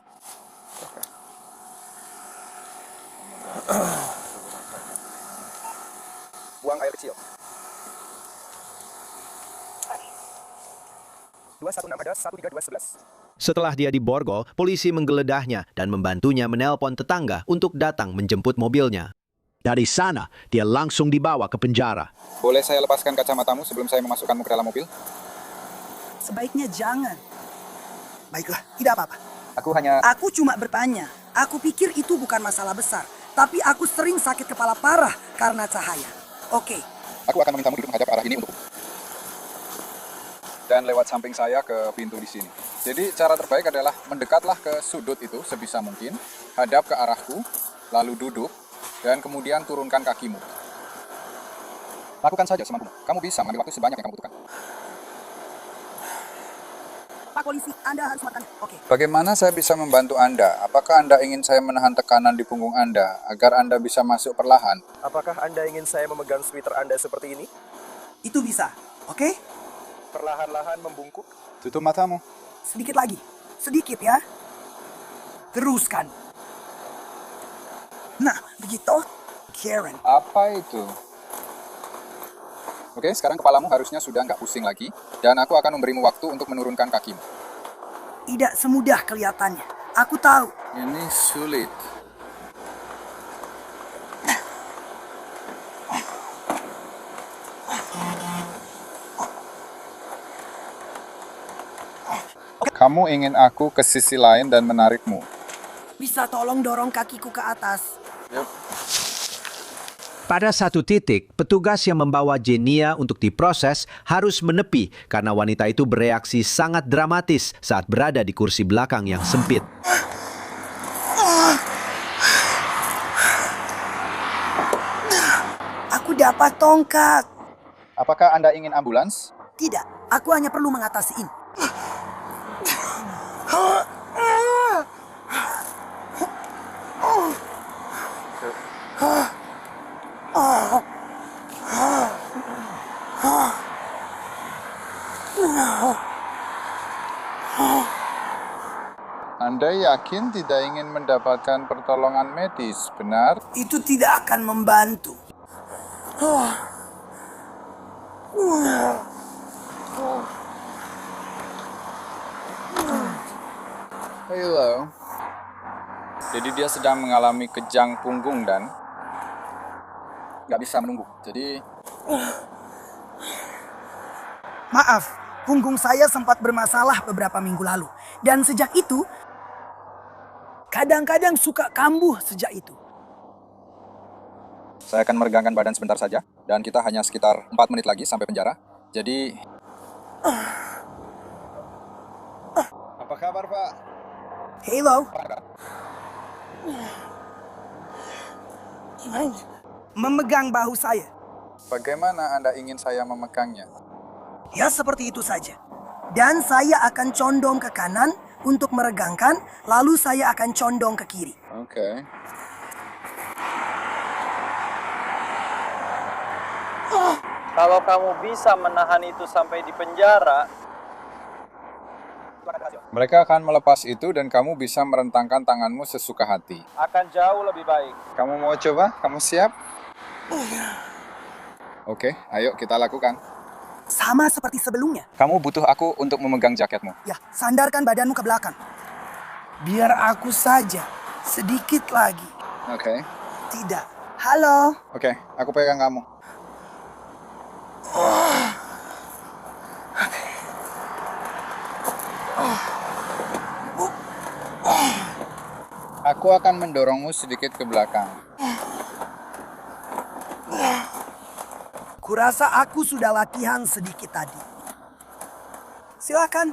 Buang air kecil. 216 ada 13211. Setelah dia diborgol, polisi menggeledahnya dan membantunya menelpon tetangga untuk datang menjemput mobilnya. Dari sana, dia langsung dibawa ke penjara. Boleh saya lepaskan kacamatamu sebelum saya memasukkanmu ke dalam mobil? Sebaiknya jangan. Baiklah, tidak apa-apa. Aku cuma bertanya. Aku pikir itu bukan masalah besar. Tapi aku sering sakit kepala parah karena cahaya. Oke. Aku akan memintamu duduk menghadap arah ini untukku. Dan lewat samping saya ke pintu di sini. Jadi cara terbaik adalah mendekatlah ke sudut itu sebisa mungkin, hadap ke arahku, lalu duduk, dan kemudian turunkan kakimu. Lakukan saja semampumu. Kamu bisa mengambil waktu sebanyak yang kamu butuhkan. Pak polisi, Anda harus makan. Oke. Bagaimana saya bisa membantu Anda? Apakah Anda ingin saya menahan tekanan di punggung Anda agar Anda bisa masuk perlahan? Apakah Anda ingin saya memegang sweater Anda seperti ini? Itu bisa, oke? Perlahan-lahan membungkuk. Tutup matamu. Sedikit lagi. Sedikit ya. Teruskan. Nah, begitu. Karen. Apa itu? Oke, sekarang kepalamu harusnya sudah nggak pusing lagi. Dan aku akan memberimu waktu untuk menurunkan kakimu. Tidak semudah kelihatannya. Aku tahu. Ini sulit. Kamu ingin aku ke sisi lain dan menarikmu. Bisa tolong dorong kakiku ke atas. Yep. Pada satu titik, petugas yang membawa Jenia untuk diproses harus menepi karena wanita itu bereaksi sangat dramatis saat berada di kursi belakang yang sempit. Aku dapat tongkat. Apakah Anda ingin ambulans? Tidak, aku hanya perlu mengatasi ini. Anda yakin tidak ingin mendapatkan pertolongan medis, benar? Itu tidak akan membantu. Hello. Jadi dia sedang mengalami kejang punggung dan nggak bisa menunggu. Jadi Maaf, punggung saya sempat bermasalah beberapa minggu lalu. Dan sejak itu, kadang-kadang suka kambuh sejak itu. Saya akan meregangkan badan sebentar saja, dan kita hanya sekitar 4 menit lagi sampai penjara. Jadi... Apa kabar, Pak? Hello. Memegang bahu saya. Bagaimana Anda ingin saya memegangnya? Ya seperti itu saja. Dan saya akan condong ke kanan untuk meregangkan, lalu saya akan condong ke kiri. Oke. Kalau kamu bisa menahan itu sampai di penjara, Mereka akan melepas itu dan kamu bisa merentangkan tanganmu sesuka hati. akan jauh lebih baik. Kamu mau coba? Kamu siap? Oke, ayo kita lakukan. Sama seperti sebelumnya. Kamu butuh aku untuk memegang jaketmu. Ya, sandarkan badanmu ke belakang. Biar aku saja. Sedikit lagi. Oke. Tidak. Halo. Oke, aku pegang kamu. Aku akan mendorongmu sedikit ke belakang. Kurasa aku sudah latihan sedikit tadi. Silakan.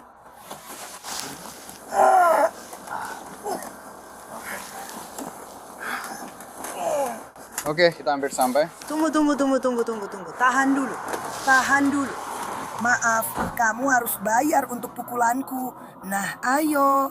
Oke, kita hampir sampai. Tunggu. Tahan dulu. Maaf, kamu harus bayar untuk pukulanku. Nah, ayo.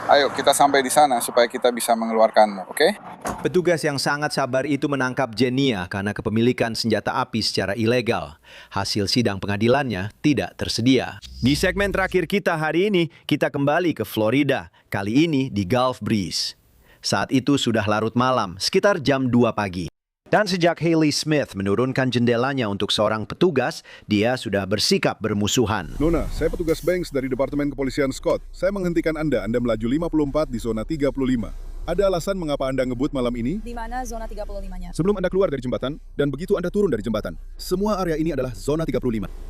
Ayo, kita sampai di sana supaya kita bisa mengeluarkanmu, oke? Petugas yang sangat sabar itu menangkap Jenia karena kepemilikan senjata api secara ilegal. Hasil sidang pengadilannya tidak tersedia. Di segmen terakhir kita hari ini, kita kembali ke Florida. Kali ini di Gulf Breeze. Saat itu sudah larut malam, sekitar jam 2 pagi. Dan sejak Hailey Smith menurunkan jendelanya untuk seorang petugas, dia sudah bersikap bermusuhan. Nona, saya petugas Banks dari Departemen Kepolisian Scott. Saya menghentikan Anda melaju 54 di zona 35. Ada alasan mengapa Anda ngebut malam ini? Di mana zona 35-nya? Sebelum Anda keluar dari jembatan, dan begitu Anda turun dari jembatan. Semua area ini adalah zona 35.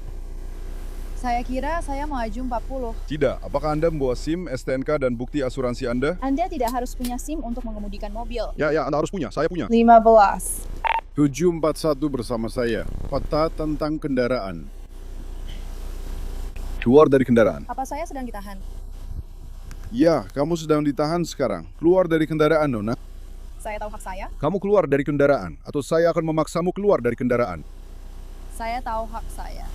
Saya kira saya maju 40. Tidak, apakah Anda membawa SIM, STNK, dan bukti asuransi Anda? Anda tidak harus punya SIM untuk mengemudikan mobil. Ya, Anda harus punya. Saya punya. 15. 741 bersama saya. Fakta tentang kendaraan. Keluar dari kendaraan. Apa saya sedang ditahan? Ya, kamu sedang ditahan sekarang. Keluar dari kendaraan, Nona. Saya tahu hak saya. Kamu keluar dari kendaraan, atau saya akan memaksamu keluar dari kendaraan. Saya tahu hak saya.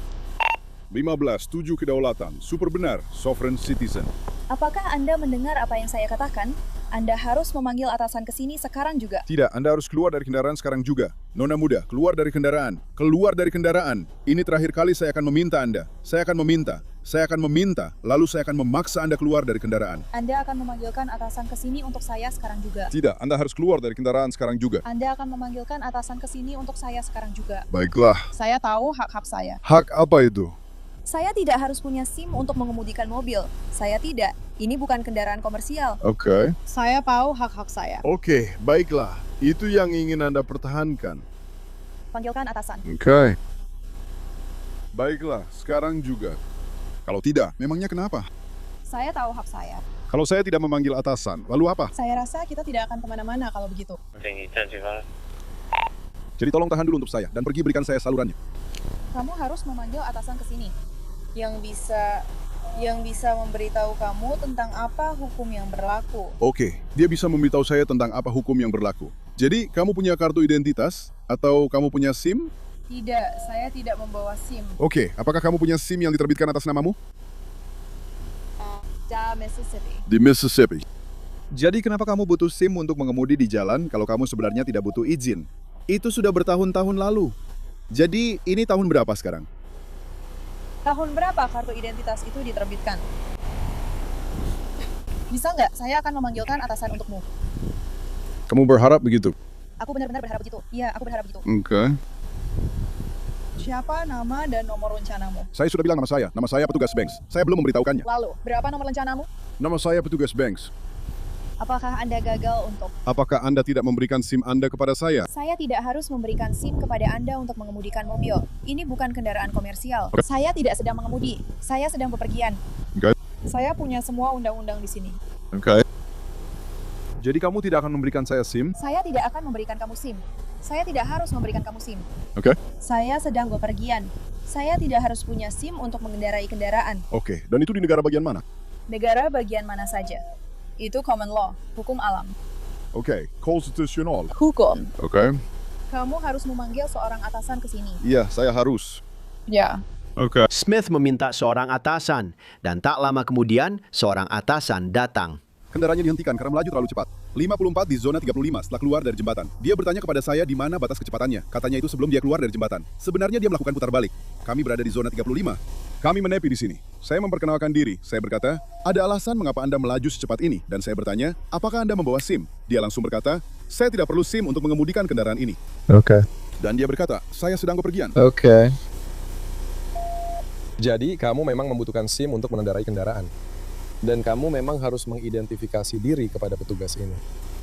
15, 7 kedaulatan. Super benar, sovereign citizen. Apakah Anda mendengar apa yang saya katakan? Anda harus memanggil atasan ke sini sekarang juga. Tidak, Anda harus keluar dari kendaraan sekarang juga. Nona muda, keluar dari kendaraan. Keluar dari kendaraan. Ini terakhir kali saya akan meminta Anda. Saya akan meminta, lalu saya akan memaksa Anda keluar dari kendaraan. Anda akan memanggilkan atasan ke sini untuk saya sekarang juga. Tidak, Anda harus keluar dari kendaraan sekarang juga. Anda akan memanggilkan atasan ke sini untuk saya sekarang juga. Baiklah. Saya tahu hak-hak saya. Hak apa itu? Saya tidak harus punya SIM untuk mengemudikan mobil. Saya tidak. Ini bukan kendaraan komersial. Oke. Saya tahu hak-hak saya. Oke, baiklah. Itu yang ingin Anda pertahankan. Panggilkan atasan. Oke. Baiklah, sekarang juga. Kalau tidak, memangnya kenapa? Saya tahu hak saya. Kalau saya tidak memanggil atasan, lalu apa? Saya rasa kita tidak akan kemana-mana kalau begitu. Jadi tolong tahan dulu untuk saya, dan pergi berikan saya salurannya. Kamu harus memanggil atasan ke sini. Yang bisa memberitahu kamu tentang apa hukum yang berlaku. Oke, dia bisa memberitahu saya tentang apa hukum yang berlaku. Jadi, kamu punya kartu identitas? Atau kamu punya SIM? Tidak, saya tidak membawa SIM. Oke, apakah kamu punya SIM yang diterbitkan atas namamu? Di Mississippi. Jadi kenapa kamu butuh SIM untuk mengemudi di jalan kalau kamu sebenarnya tidak butuh izin? Itu sudah bertahun-tahun lalu. Jadi, ini tahun berapa sekarang? Tahun berapa kartu identitas itu diterbitkan? Bisa nggak? Saya akan memanggilkan atasan untukmu. Kamu berharap begitu? Aku benar-benar berharap begitu. Iya, aku berharap begitu. Oke. Siapa nama dan nomor rencanamu? Saya sudah bilang nama saya. Nama saya petugas Banks. Saya belum memberitahukannya. Lalu, berapa nomor rencanamu? Nama saya petugas Banks. Apakah Anda gagal untuk... Apakah Anda tidak memberikan SIM Anda kepada saya? Saya tidak harus memberikan SIM kepada Anda untuk mengemudikan mobil. Ini bukan kendaraan komersial. Saya tidak sedang mengemudi. Saya sedang bepergian. Oke. Saya punya semua undang-undang di sini. Oke. Jadi kamu tidak akan memberikan saya SIM? Saya tidak akan memberikan kamu SIM. Saya tidak harus memberikan kamu SIM. Oke. Saya sedang bepergian. Saya tidak harus punya SIM untuk mengendarai kendaraan. Oke. Dan itu di negara bagian mana? Negara bagian mana saja. Itu common law, hukum alam. Oke. Konstitusional. Hukum. Oke. Kamu harus memanggil seorang atasan ke sini. Iya, saya harus. Ya. Oke. Smith meminta seorang atasan, dan tak lama kemudian seorang atasan datang. Kendaraannya dihentikan karena melaju terlalu cepat. 54 di zona 35 setelah keluar dari jembatan. Dia bertanya kepada saya di mana batas kecepatannya. Katanya itu sebelum dia keluar dari jembatan. Sebenarnya dia melakukan putar balik. Kami berada di zona 35. Kami menepi di sini. Saya memperkenalkan diri. Saya berkata, ada alasan mengapa Anda melaju secepat ini. Dan saya bertanya, apakah Anda membawa SIM? Dia langsung berkata, saya tidak perlu SIM untuk mengemudikan kendaraan ini. Oke. Dan dia berkata, saya sedang bepergian. Oke. Jadi, kamu memang membutuhkan SIM untuk mengendarai kendaraan. Dan kamu memang harus mengidentifikasi diri kepada petugas ini.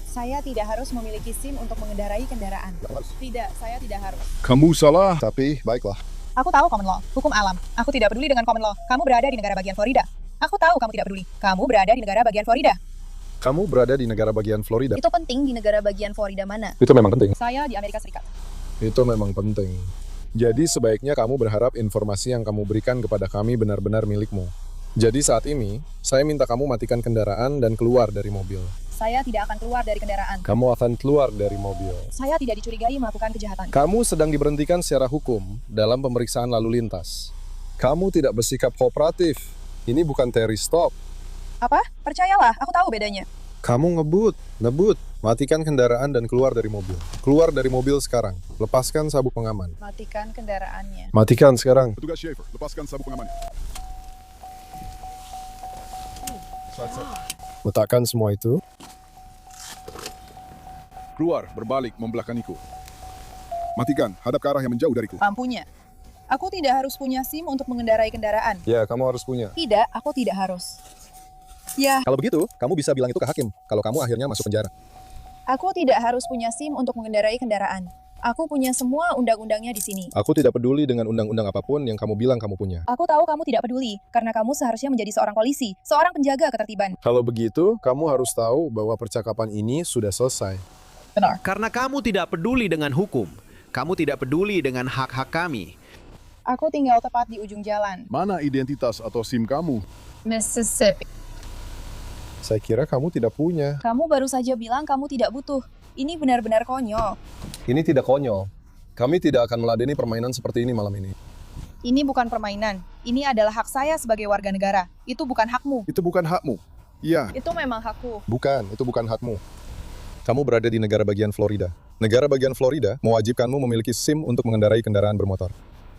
Saya tidak harus memiliki SIM untuk mengendarai kendaraan. Tidak, saya tidak harus. Kamu salah. Tapi, baiklah. Aku tahu common law, hukum alam. Aku tidak peduli dengan common law. Kamu berada di negara bagian Florida. Aku tahu kamu tidak peduli. Kamu berada di negara bagian Florida. Kamu berada di negara bagian Florida. Itu penting di negara bagian Florida mana? Itu memang penting. Saya di Amerika Serikat. Itu memang penting. Jadi sebaiknya kamu berharap informasi yang kamu berikan kepada kami benar-benar milikmu. Jadi saat ini, saya minta kamu matikan kendaraan dan keluar dari mobil. Saya tidak akan keluar dari kendaraan. Kamu akan keluar dari mobil. Saya tidak dicurigai melakukan kejahatan. Kamu sedang diberhentikan secara hukum dalam pemeriksaan lalu lintas. Kamu tidak bersikap kooperatif. Ini bukan Terry stop. Apa? Percayalah, aku tahu bedanya. Kamu ngebut. Matikan kendaraan dan keluar dari mobil. Keluar dari mobil sekarang. Lepaskan sabuk pengaman. Matikan kendaraannya. Matikan sekarang. Petugas Schaefer, lepaskan sabuk pengaman. Letakkan semua itu. Keluar, berbalik, membelakangiku. Matikan, hadap ke arah yang menjauh dariku. Lampunya. Aku tidak harus punya SIM untuk mengendarai kendaraan. Ya, kamu harus punya. Tidak, aku tidak harus. Ya. Kalau begitu, kamu bisa bilang itu ke hakim. Kalau kamu akhirnya masuk penjara. Aku tidak harus punya SIM untuk mengendarai kendaraan. Aku punya semua undang-undangnya di sini. Aku tidak peduli dengan undang-undang apapun yang kamu bilang kamu punya. Aku tahu kamu tidak peduli, karena kamu seharusnya menjadi seorang polisi, seorang penjaga ketertiban. Kalau begitu, kamu harus tahu bahwa percakapan ini sudah selesai. Benar. Karena kamu tidak peduli dengan hukum, kamu tidak peduli dengan hak-hak kami. Aku tinggal tepat di ujung jalan. Mana identitas atau SIM kamu? Mississippi. Saya kira kamu tidak punya. Kamu baru saja bilang kamu tidak butuh. Ini benar-benar konyol. Ini tidak konyol. Kami tidak akan meladeni permainan seperti ini malam ini. Ini bukan permainan. Ini adalah hak saya sebagai warga negara. Itu bukan hakmu. Itu bukan hakmu. Iya. Itu memang hakku. Bukan, itu bukan hakmu. Kamu berada di negara bagian Florida. Negara bagian Florida mewajibkanmu memiliki SIM untuk mengendarai kendaraan bermotor.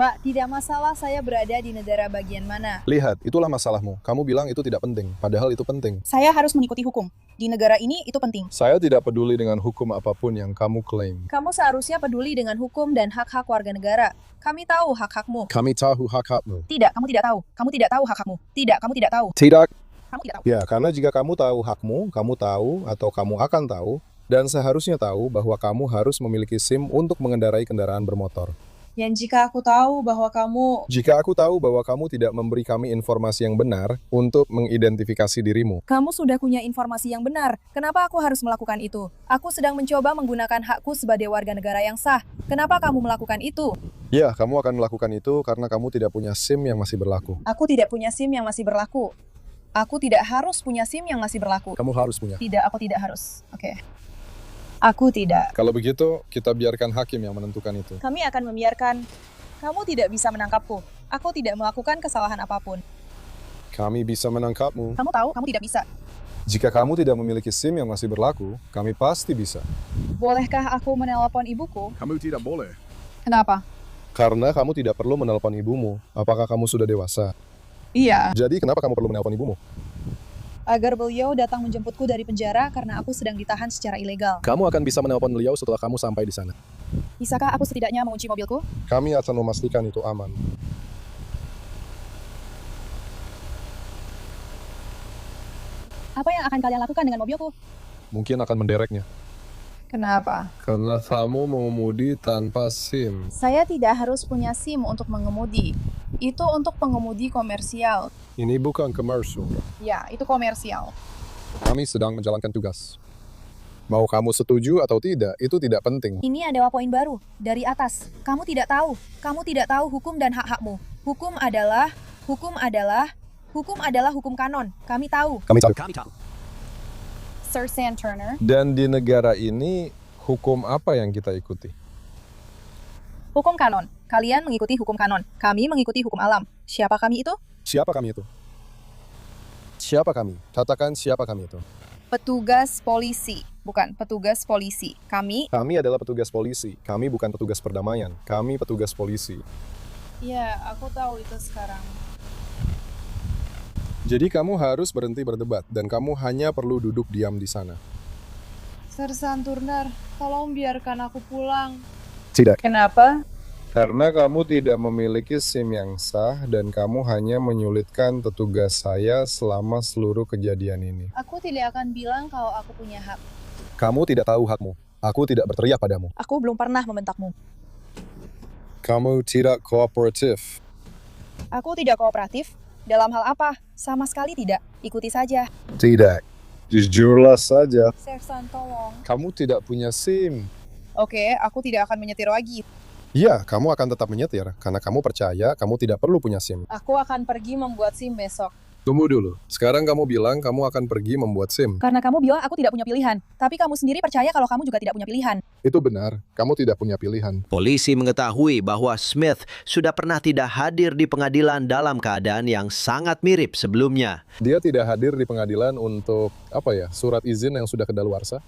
Pak, tidak masalah saya berada di negara bagian mana. Lihat, itulah masalahmu. Kamu bilang itu tidak penting, padahal itu penting. Saya harus mengikuti hukum. Di negara ini, itu penting. Saya tidak peduli dengan hukum apapun yang kamu klaim. Kamu seharusnya peduli dengan hukum dan hak-hak warga negara. Kami tahu hak-hakmu. Kami tahu hak-hakmu. Tidak, kamu tidak tahu. Kamu tidak tahu hak-hakmu. Tidak, kamu tidak tahu. Tidak. Kamu tidak tahu. Ya, karena jika kamu tahu hakmu, kamu tahu atau kamu akan tahu, dan seharusnya tahu bahwa kamu harus memiliki SIM untuk mengendarai kendaraan bermotor. Dan jika aku tahu bahwa kamu... Jika aku tahu bahwa kamu tidak memberi kami informasi yang benar untuk mengidentifikasi dirimu. Kamu sudah punya informasi yang benar. Kenapa aku harus melakukan itu? Aku sedang mencoba menggunakan hakku sebagai warga negara yang sah. Kenapa kamu melakukan itu? Ya, kamu akan melakukan itu karena kamu tidak punya SIM yang masih berlaku. Aku tidak punya SIM yang masih berlaku. Aku tidak harus punya SIM yang masih berlaku. Kamu harus punya. Tidak, aku tidak harus. Oke. Aku tidak. Kalau begitu, kita biarkan hakim yang menentukan itu. Kami akan membiarkan. Kamu tidak bisa menangkapku. Aku tidak melakukan kesalahan apapun. Kami bisa menangkapmu. Kamu tahu, kamu tidak bisa. Jika kamu tidak memiliki SIM yang masih berlaku, kami pasti bisa. Bolehkah aku menelpon ibuku? Kamu tidak boleh. Kenapa? Karena kamu tidak perlu menelpon ibumu. Apakah kamu sudah dewasa? Iya. Jadi kenapa kamu perlu menelpon ibumu? Agar beliau datang menjemputku dari penjara karena aku sedang ditahan secara ilegal. Kamu akan bisa menelpon beliau setelah kamu sampai di sana. Bisakah aku setidaknya mengunci mobilku? Kami akan memastikan itu aman. Apa yang akan kalian lakukan dengan mobilku? Mungkin akan mendereknya. Kenapa? Karena kamu mengemudi tanpa SIM. Saya tidak harus punya SIM untuk mengemudi. Itu untuk pengemudi komersial. Ini bukan komersial. Ya, itu komersial. Kami sedang menjalankan tugas. Mau kamu setuju atau tidak, itu tidak penting. Ini adalah poin baru dari atas. Kamu tidak tahu hukum dan hak-hakmu. Hukum adalah hukum kanon. Kami tahu. Kami tahu. Sir Sam Turner. Dan di negara ini, hukum apa yang kita ikuti? Hukum kanon. Kalian mengikuti hukum kanon. Kami mengikuti hukum alam. Siapa kami itu? Siapa kami itu? Siapa kami? Katakan siapa kami itu. Petugas polisi. Bukan, petugas polisi. Kami adalah petugas polisi. Kami bukan petugas perdamaian. Kami petugas polisi. Ya, aku tahu itu sekarang. Jadi kamu harus berhenti berdebat, dan kamu hanya perlu duduk diam di sana. Sir Sam Turner, tolong biarkan aku pulang. Tidak. Kenapa? Karena kamu tidak memiliki SIM yang sah, dan kamu hanya menyulitkan petugas saya selama seluruh kejadian ini. Aku tidak akan bilang kalau aku punya hak. Kamu tidak tahu hakmu. Aku tidak berteriak padamu. Aku belum pernah membentakmu. Kamu tidak kooperatif. Aku tidak kooperatif. Dalam hal apa? Sama sekali tidak. Ikuti saja. Tidak. Jujurlah saja. Sir Sam, tolong. Kamu tidak punya SIM. Oke, aku tidak akan menyetir lagi. Ya, kamu akan tetap menyetir, karena kamu percaya kamu tidak perlu punya SIM. Aku akan pergi membuat SIM besok. Tunggu dulu. Sekarang kamu bilang kamu akan pergi membuat SIM. Karena kamu bilang aku tidak punya pilihan. Tapi kamu sendiri percaya kalau kamu juga tidak punya pilihan. Itu benar. Kamu tidak punya pilihan. Polisi mengetahui bahwa Smith sudah pernah tidak hadir di pengadilan dalam keadaan yang sangat mirip sebelumnya. Dia tidak hadir di pengadilan untuk, surat izin yang sudah kedaluarsa.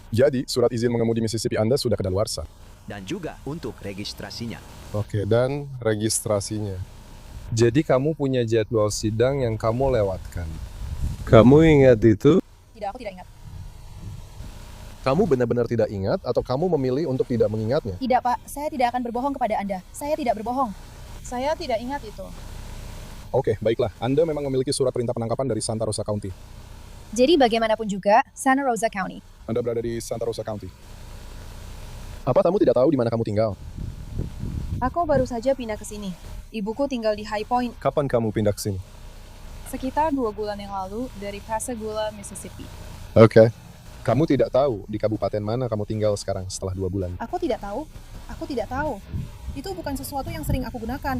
Jadi, surat izin mengemudi Mississippi Anda sudah kedaluarsa. Dan juga untuk registrasinya. Oke, dan registrasinya. Jadi kamu punya jadwal sidang yang kamu lewatkan. Kamu ingat itu? Tidak, aku tidak ingat. Kamu benar-benar tidak ingat atau kamu memilih untuk tidak mengingatnya? Tidak, Pak. Saya tidak akan berbohong kepada Anda. Saya tidak berbohong. Saya tidak ingat itu. Oke, baiklah. Anda memang memiliki surat perintah penangkapan dari Santa Rosa County. Jadi bagaimanapun juga, Santa Rosa County. Anda berada di Santa Rosa County. Apa kamu tidak tahu di mana kamu tinggal? Aku baru saja pindah ke sini. Ibuku tinggal di High Point. Kapan kamu pindah ke sini? Sekitar 2 bulan yang lalu dari Pascagoula, Mississippi. Oke. Kamu tidak tahu di kabupaten mana kamu tinggal sekarang setelah 2 bulan? Aku tidak tahu. Aku tidak tahu. Itu bukan sesuatu yang sering aku gunakan.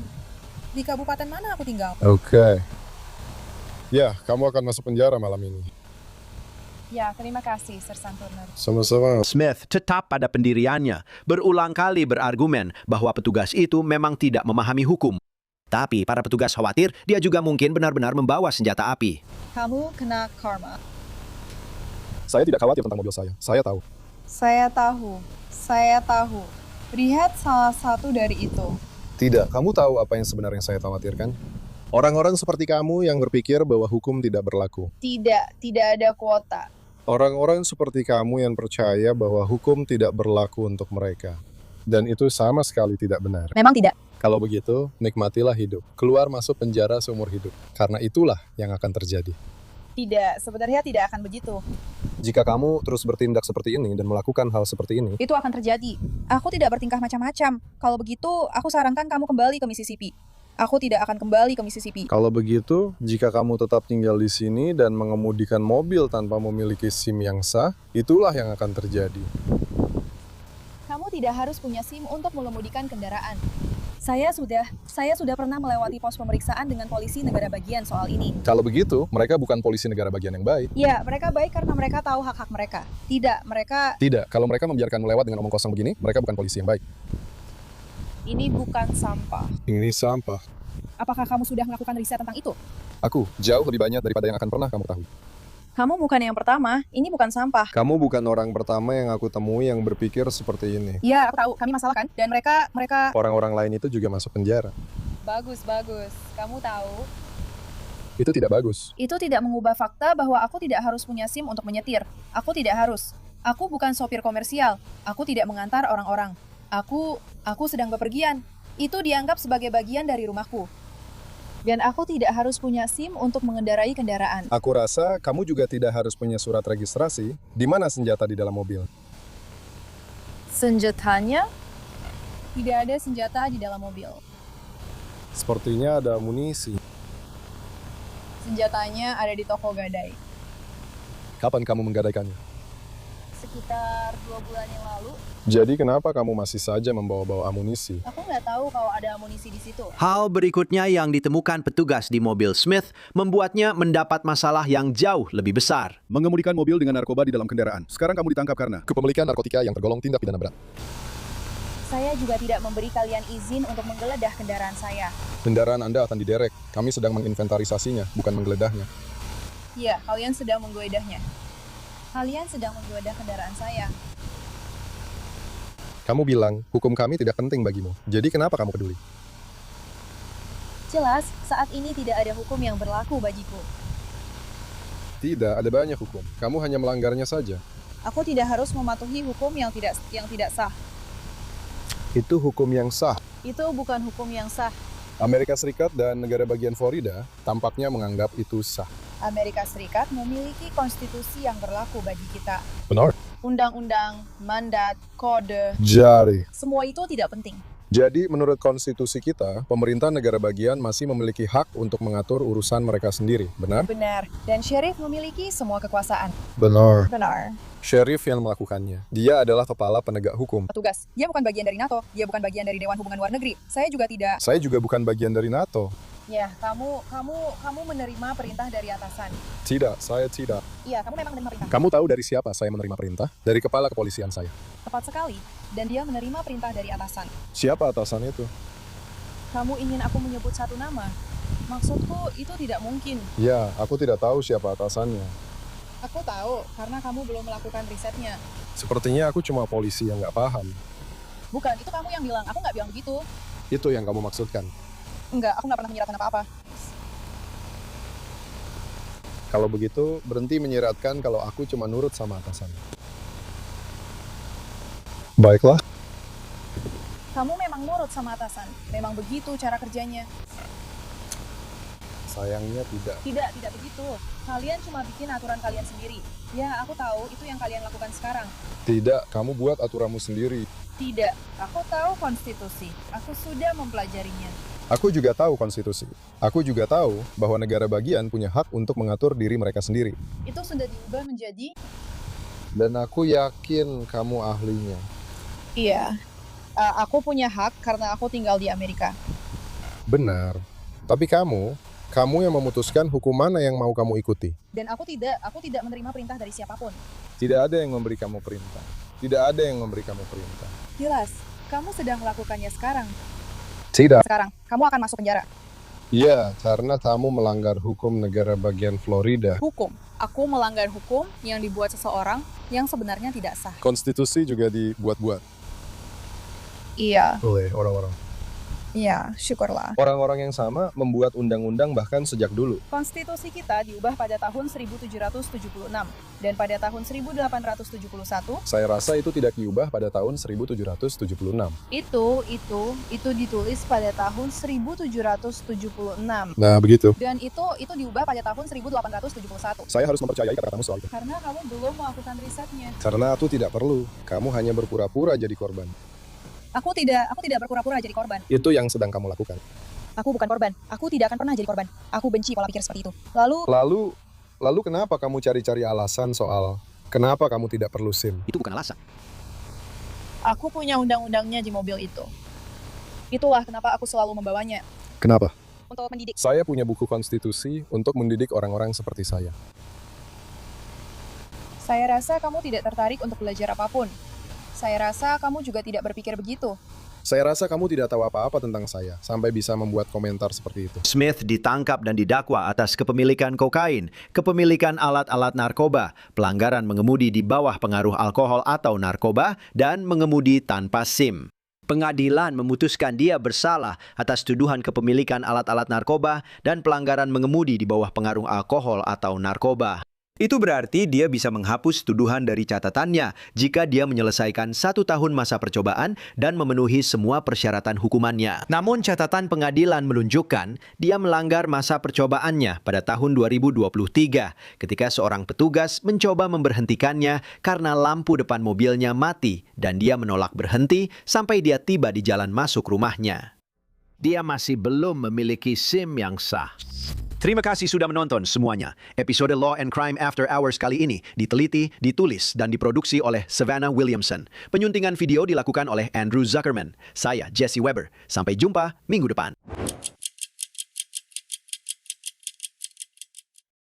Di kabupaten mana aku tinggal? Oke. Ya, kamu akan masuk penjara malam ini. Ya, terima kasih, Sir Sam Turner. Sama-sama. Smith tetap pada pendiriannya, berulang kali berargumen bahwa petugas itu memang tidak memahami hukum. Tapi para petugas khawatir dia juga mungkin benar-benar membawa senjata api. Kamu kena karma. Saya tidak khawatir tentang mobil saya. Saya tahu. Saya tahu. Saya tahu. Lihat salah satu dari itu. Tidak, kamu tahu apa yang sebenarnya saya khawatirkan? Orang-orang seperti kamu yang berpikir bahwa hukum tidak berlaku. Tidak ada kuota. Orang-orang seperti kamu yang percaya bahwa hukum tidak berlaku untuk mereka. Dan itu sama sekali tidak benar. Memang tidak. Kalau begitu, nikmatilah hidup. Keluar masuk penjara seumur hidup. Karena itulah yang akan terjadi. Tidak, sebenarnya tidak akan begitu. Jika kamu terus bertindak seperti ini dan melakukan hal seperti ini, Itu akan terjadi. Aku tidak bertingkah macam-macam. Kalau begitu, aku sarankan kamu kembali ke Mississippi. Aku tidak akan kembali ke Mississippi. kalau begitu, jika kamu tetap tinggal di sini dan mengemudikan mobil tanpa memiliki SIM yang sah, itulah yang akan terjadi. Kamu tidak harus punya SIM untuk mengemudikan kendaraan. Saya sudah pernah melewati pos pemeriksaan dengan polisi negara bagian soal ini. Kalau begitu, mereka bukan polisi negara bagian yang baik. Ya, mereka baik karena mereka tahu hak-hak mereka. Tidak, mereka... Tidak, kalau mereka membiarkanmu lewat dengan omong kosong begini, mereka bukan polisi yang baik. Ini bukan sampah. Ini sampah. Apakah kamu sudah melakukan riset tentang itu? Aku jauh lebih banyak daripada yang akan pernah kamu ketahui. Kamu bukan yang pertama. Ini bukan sampah. Kamu bukan orang pertama yang aku temui yang berpikir seperti ini. Ya, aku tahu. Kami masalah kan? Dan mereka... Orang-orang lain itu juga masuk penjara. Bagus. Kamu tahu. Itu tidak bagus. Itu tidak mengubah fakta bahwa aku tidak harus punya SIM untuk menyetir. Aku tidak harus. Aku bukan sopir komersial. Aku tidak mengantar orang-orang. Aku sedang bepergian. Itu dianggap sebagai bagian dari rumahku. Dan aku tidak harus punya SIM untuk mengendarai kendaraan. Aku rasa kamu juga tidak harus punya surat registrasi. Di mana senjata di dalam mobil? Senjatanya? Tidak ada senjata di dalam mobil. Sepertinya ada amunisi. Senjatanya ada di toko gadai. Kapan kamu menggadaikannya? Sekitar 2 bulan yang lalu. Jadi kenapa kamu masih saja membawa-bawa amunisi? Aku nggak tahu kalau ada amunisi di situ. Hal berikutnya yang ditemukan petugas di mobil Smith membuatnya mendapat masalah yang jauh lebih besar. Mengemudikan mobil dengan narkoba di dalam kendaraan. Sekarang kamu ditangkap karena kepemilikan narkotika yang tergolong tindak pidana berat. Saya juga tidak memberi kalian izin untuk menggeledah kendaraan saya. Kendaraan Anda akan diderek. Kami sedang menginventarisasinya, bukan menggeledah,nya. Iya, kalian sedang menggeledah,nya. Kalian sedang menggeledah kendaraan saya. Kamu bilang, hukum kami tidak penting bagimu. Jadi kenapa kamu peduli? Jelas, saat ini tidak ada hukum yang berlaku bagiku. Tidak, ada banyak hukum. Kamu hanya melanggarnya saja. Aku tidak harus mematuhi hukum yang tidak sah. Itu hukum yang sah. Itu bukan hukum yang sah. Amerika Serikat dan negara bagian Florida tampaknya menganggap itu sah. Amerika Serikat memiliki konstitusi yang berlaku bagi kita. Benar. Undang-undang, mandat, kode, Jari. semua itu tidak penting. Jadi, menurut konstitusi kita, pemerintah negara bagian masih memiliki hak untuk mengatur urusan mereka sendiri, benar? Benar. Dan sheriff memiliki semua kekuasaan. Benar. Benar. Sheriff yang melakukannya. Dia adalah kepala penegak hukum. Petugas. Dia bukan bagian dari NATO. Dia bukan bagian dari Dewan Hubungan Luar Negeri. Saya juga tidak. Saya juga bukan bagian dari NATO. Ya, kamu menerima perintah dari atasan. Tidak, saya tidak. Iya, kamu memang menerima perintah. Kamu tahu dari siapa saya menerima perintah? Dari kepala kepolisian saya. Tepat sekali. Dan dia menerima perintah dari atasan. Siapa atasan itu? Kamu ingin aku menyebut satu nama? Maksudku, itu tidak mungkin. Ya, aku tidak tahu siapa atasannya. Aku tahu, karena kamu belum melakukan risetnya. Sepertinya aku cuma polisi yang nggak paham. Bukan, itu kamu yang bilang. Aku nggak bilang begitu. Itu yang kamu maksudkan? Enggak, aku nggak pernah menyiratkan apa-apa. Kalau begitu, berhenti menyiratkan kalau aku cuma nurut sama atasan. Baiklah. Kamu memang nurut sama atasan. Memang begitu cara kerjanya. Sayangnya tidak. Tidak begitu. Kalian cuma bikin aturan kalian sendiri. Ya, aku tahu itu yang kalian lakukan sekarang. Tidak, kamu buat aturanmu sendiri. Tidak, aku tahu konstitusi. Aku sudah mempelajarinya. Aku juga tahu konstitusi. Aku juga tahu bahwa negara bagian punya hak untuk mengatur diri mereka sendiri. Itu sudah diubah menjadi... Dan aku yakin kamu ahlinya. Iya, aku punya hak karena aku tinggal di Amerika. Benar. Tapi kamu yang memutuskan hukum mana yang mau kamu ikuti. Dan aku tidak menerima perintah dari siapapun. Tidak ada yang memberi kamu perintah. Tidak ada yang memberi kamu perintah. Jelas, kamu sedang melakukannya sekarang. Tidak. Sekarang, kamu akan masuk penjara. Iya, karena kamu melanggar hukum negara bagian Florida. Hukum. Aku melanggar hukum yang dibuat seseorang yang sebenarnya tidak sah. Konstitusi juga dibuat-buat. Iya. Oleh orang-orang. Iya, syukurlah. Orang-orang yang sama membuat undang-undang bahkan sejak dulu. Konstitusi kita diubah pada tahun 1776 dan pada tahun 1871. Saya rasa itu tidak diubah pada tahun 1776. Itu ditulis pada tahun 1776. Nah, begitu. Dan itu diubah pada tahun 1871. Saya harus mempercayai kata-katamu soal itu. Karena kamu belum melakukan risetnya. Karena aku tidak perlu. Kamu hanya berpura-pura jadi korban. Aku tidak berpura-pura jadi korban. Itu yang sedang kamu lakukan. Aku bukan korban. Aku tidak akan pernah jadi korban. Aku benci pola pikir seperti itu. Lalu kenapa kamu cari-cari alasan soal kenapa kamu tidak perlu SIM? Itu bukan alasan. Aku punya undang-undangnya di mobil itu. Itulah kenapa aku selalu membawanya. Kenapa? Untuk mendidik. Saya punya buku konstitusi untuk mendidik orang-orang seperti saya. Saya rasa kamu tidak tertarik untuk belajar apapun. Saya rasa kamu juga tidak berpikir begitu. Saya rasa kamu tidak tahu apa-apa tentang saya, sampai bisa membuat komentar seperti itu. Smith ditangkap dan didakwa atas kepemilikan kokain, kepemilikan alat-alat narkoba, pelanggaran mengemudi di bawah pengaruh alkohol atau narkoba, dan mengemudi tanpa SIM. Pengadilan memutuskan dia bersalah atas tuduhan kepemilikan alat-alat narkoba dan pelanggaran mengemudi di bawah pengaruh alkohol atau narkoba. Itu berarti dia bisa menghapus tuduhan dari catatannya jika dia menyelesaikan 1 tahun masa percobaan dan memenuhi semua persyaratan hukumannya. Namun catatan pengadilan menunjukkan dia melanggar masa percobaannya pada tahun 2023 ketika seorang petugas mencoba memberhentikannya karena lampu depan mobilnya mati dan dia menolak berhenti sampai dia tiba di jalan masuk rumahnya. Dia masih belum memiliki SIM yang sah. Terima kasih sudah menonton semuanya. Episode Law and Crime After Hours kali ini diteliti, ditulis, dan diproduksi oleh Savannah Williamson. Penyuntingan video dilakukan oleh Andrew Zuckerman. Saya Jesse Weber. Sampai jumpa minggu depan.